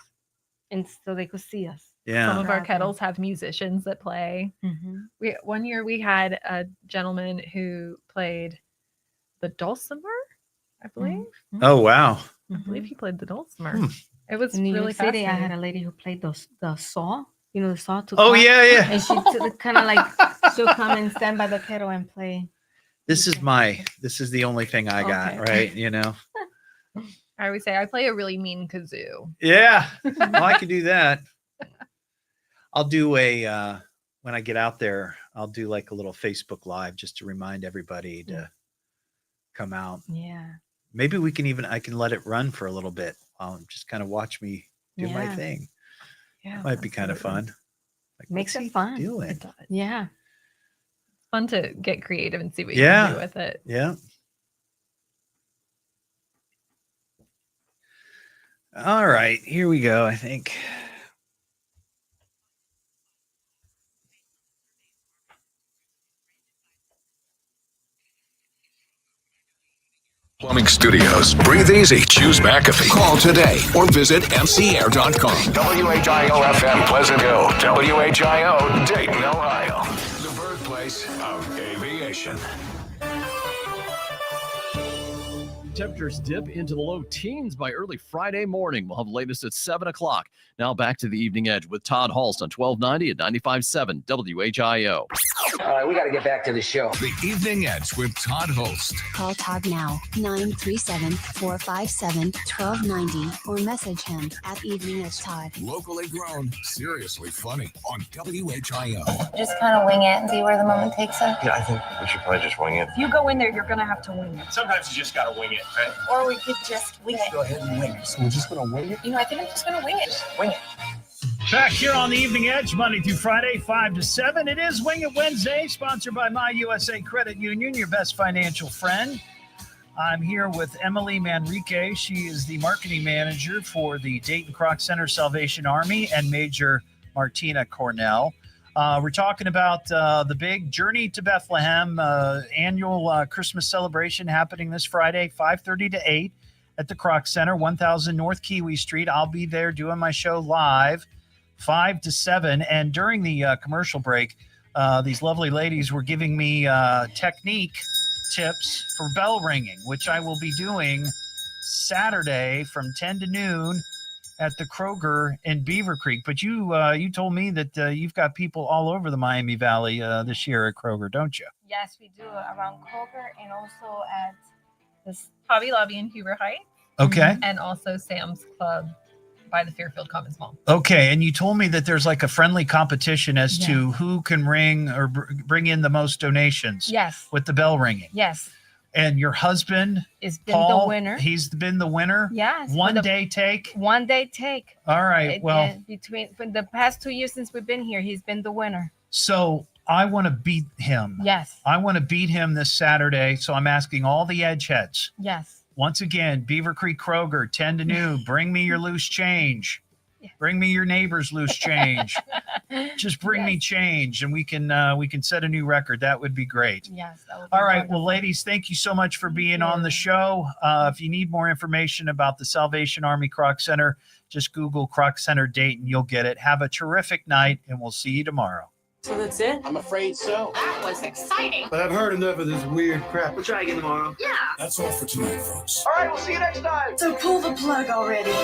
And so they could see us. Yeah. Some of our kettles have musicians that play. Mm-hmm. One year we had a gentleman who played the dulcimer, I believe. Oh, wow. I believe he played the dulcimer. Hmm. It was In New really York City, I had fascinating. a lady who played the saw. The saw to Oh, cut. yeah. And she kind of like she'll come and stand by the kettle and play. This is the only thing I got, right? I always say I play a really mean kazoo. Yeah. Well, I can do that. I'll do when I get out there, I'll do like a little Facebook Live just to remind everybody to come out. Yeah. Maybe I can let it run for a little bit. Just kind of watch me do my thing. Yeah. Might be kind of fun. Like, Makes what's it he fun. doing? It does. Yeah. It's fun to get creative and see what you Yeah. can do with it. Yeah. All right, here we go, I think. Plumbing Studios. Breathe easy. Choose McAfee. Call today or visit mcair.com. WHIO FM Pleasant Hill. WHIO Dayton, Ohio. The birthplace of aviation. Temperatures dip into the low teens by early Friday morning. We'll have the latest at 7 o'clock. Now back to the Evening Edge with Todd Hollst on 1290 and 95.7 WHIO. All right, we got to get back to the show. The Evening Edge with Todd Hollst. Call Todd now, 937-457-1290, or message him at Evening Edge Todd. Locally grown, seriously funny on WHIO. Just kind of wing it and see where the moment takes us. Yeah, I think we should probably just wing it. If you go in there, you're going to have to wing it. Sometimes you just got to wing it, right? Or we could just wing it. Go ahead and wing it. So we're just going to wing it? I think I'm just going to wing it. Wing it. Back here on the Evening Edge, Monday through Friday, 5 to 7. It is Wing It Wednesday, sponsored by My USA Credit Union, your best financial friend. I'm here with Emily Manrique. She is the marketing manager for the Dayton Kroc Center Salvation Army, and Major Martina Cornell. We're talking about the big Journey to Bethlehem annual Christmas celebration happening this Friday, 5:30 to 8 at the Kroc Center, 1000 North Kiwi Street. I'll be there doing my show live, 5 to 7. And during the commercial break, these lovely ladies were giving me technique tips for bell ringing, which I will be doing Saturday from 10 to noon at the Kroger in Beaver Creek. But you told me that you've got people all over the Miami Valley this year at Kroger, don't you? Yes, we do around Kroger and also at this Hobby Lobby in Huber Heights. Okay. And also Sam's Club by the Fairfield Commons Mall. Okay, and you told me that there's like a friendly competition as to who can ring or bring in the most donations. Yes. With the bell ringing. Yes. And your husband, has been Paul, the winner. He's been the winner. Yes. One day take. All right. Well, for the past 2 years since we've been here, he's been the winner. So I want to beat him. Yes. I want to beat him this Saturday. So I'm asking all the edge heads. Yes. Once again, Beaver Creek Kroger, 10 to noon. Bring me your loose change. Bring me your neighbor's loose change. Just bring me change, and we can set a new record. That would be great. Yes. That would be all right. wonderful. Well, ladies, thank you so much for being on the show. If you need more information about the Salvation Army Kroc Center, just Google Kroc Center Dayton. You'll get it. Have a terrific night, and we'll see you tomorrow. So that's it? I'm afraid so. That was exciting. But I've heard enough of this weird crap. We'll try again tomorrow. Yeah. That's all for tonight, folks. All right, we'll see you next time. So pull the plug already.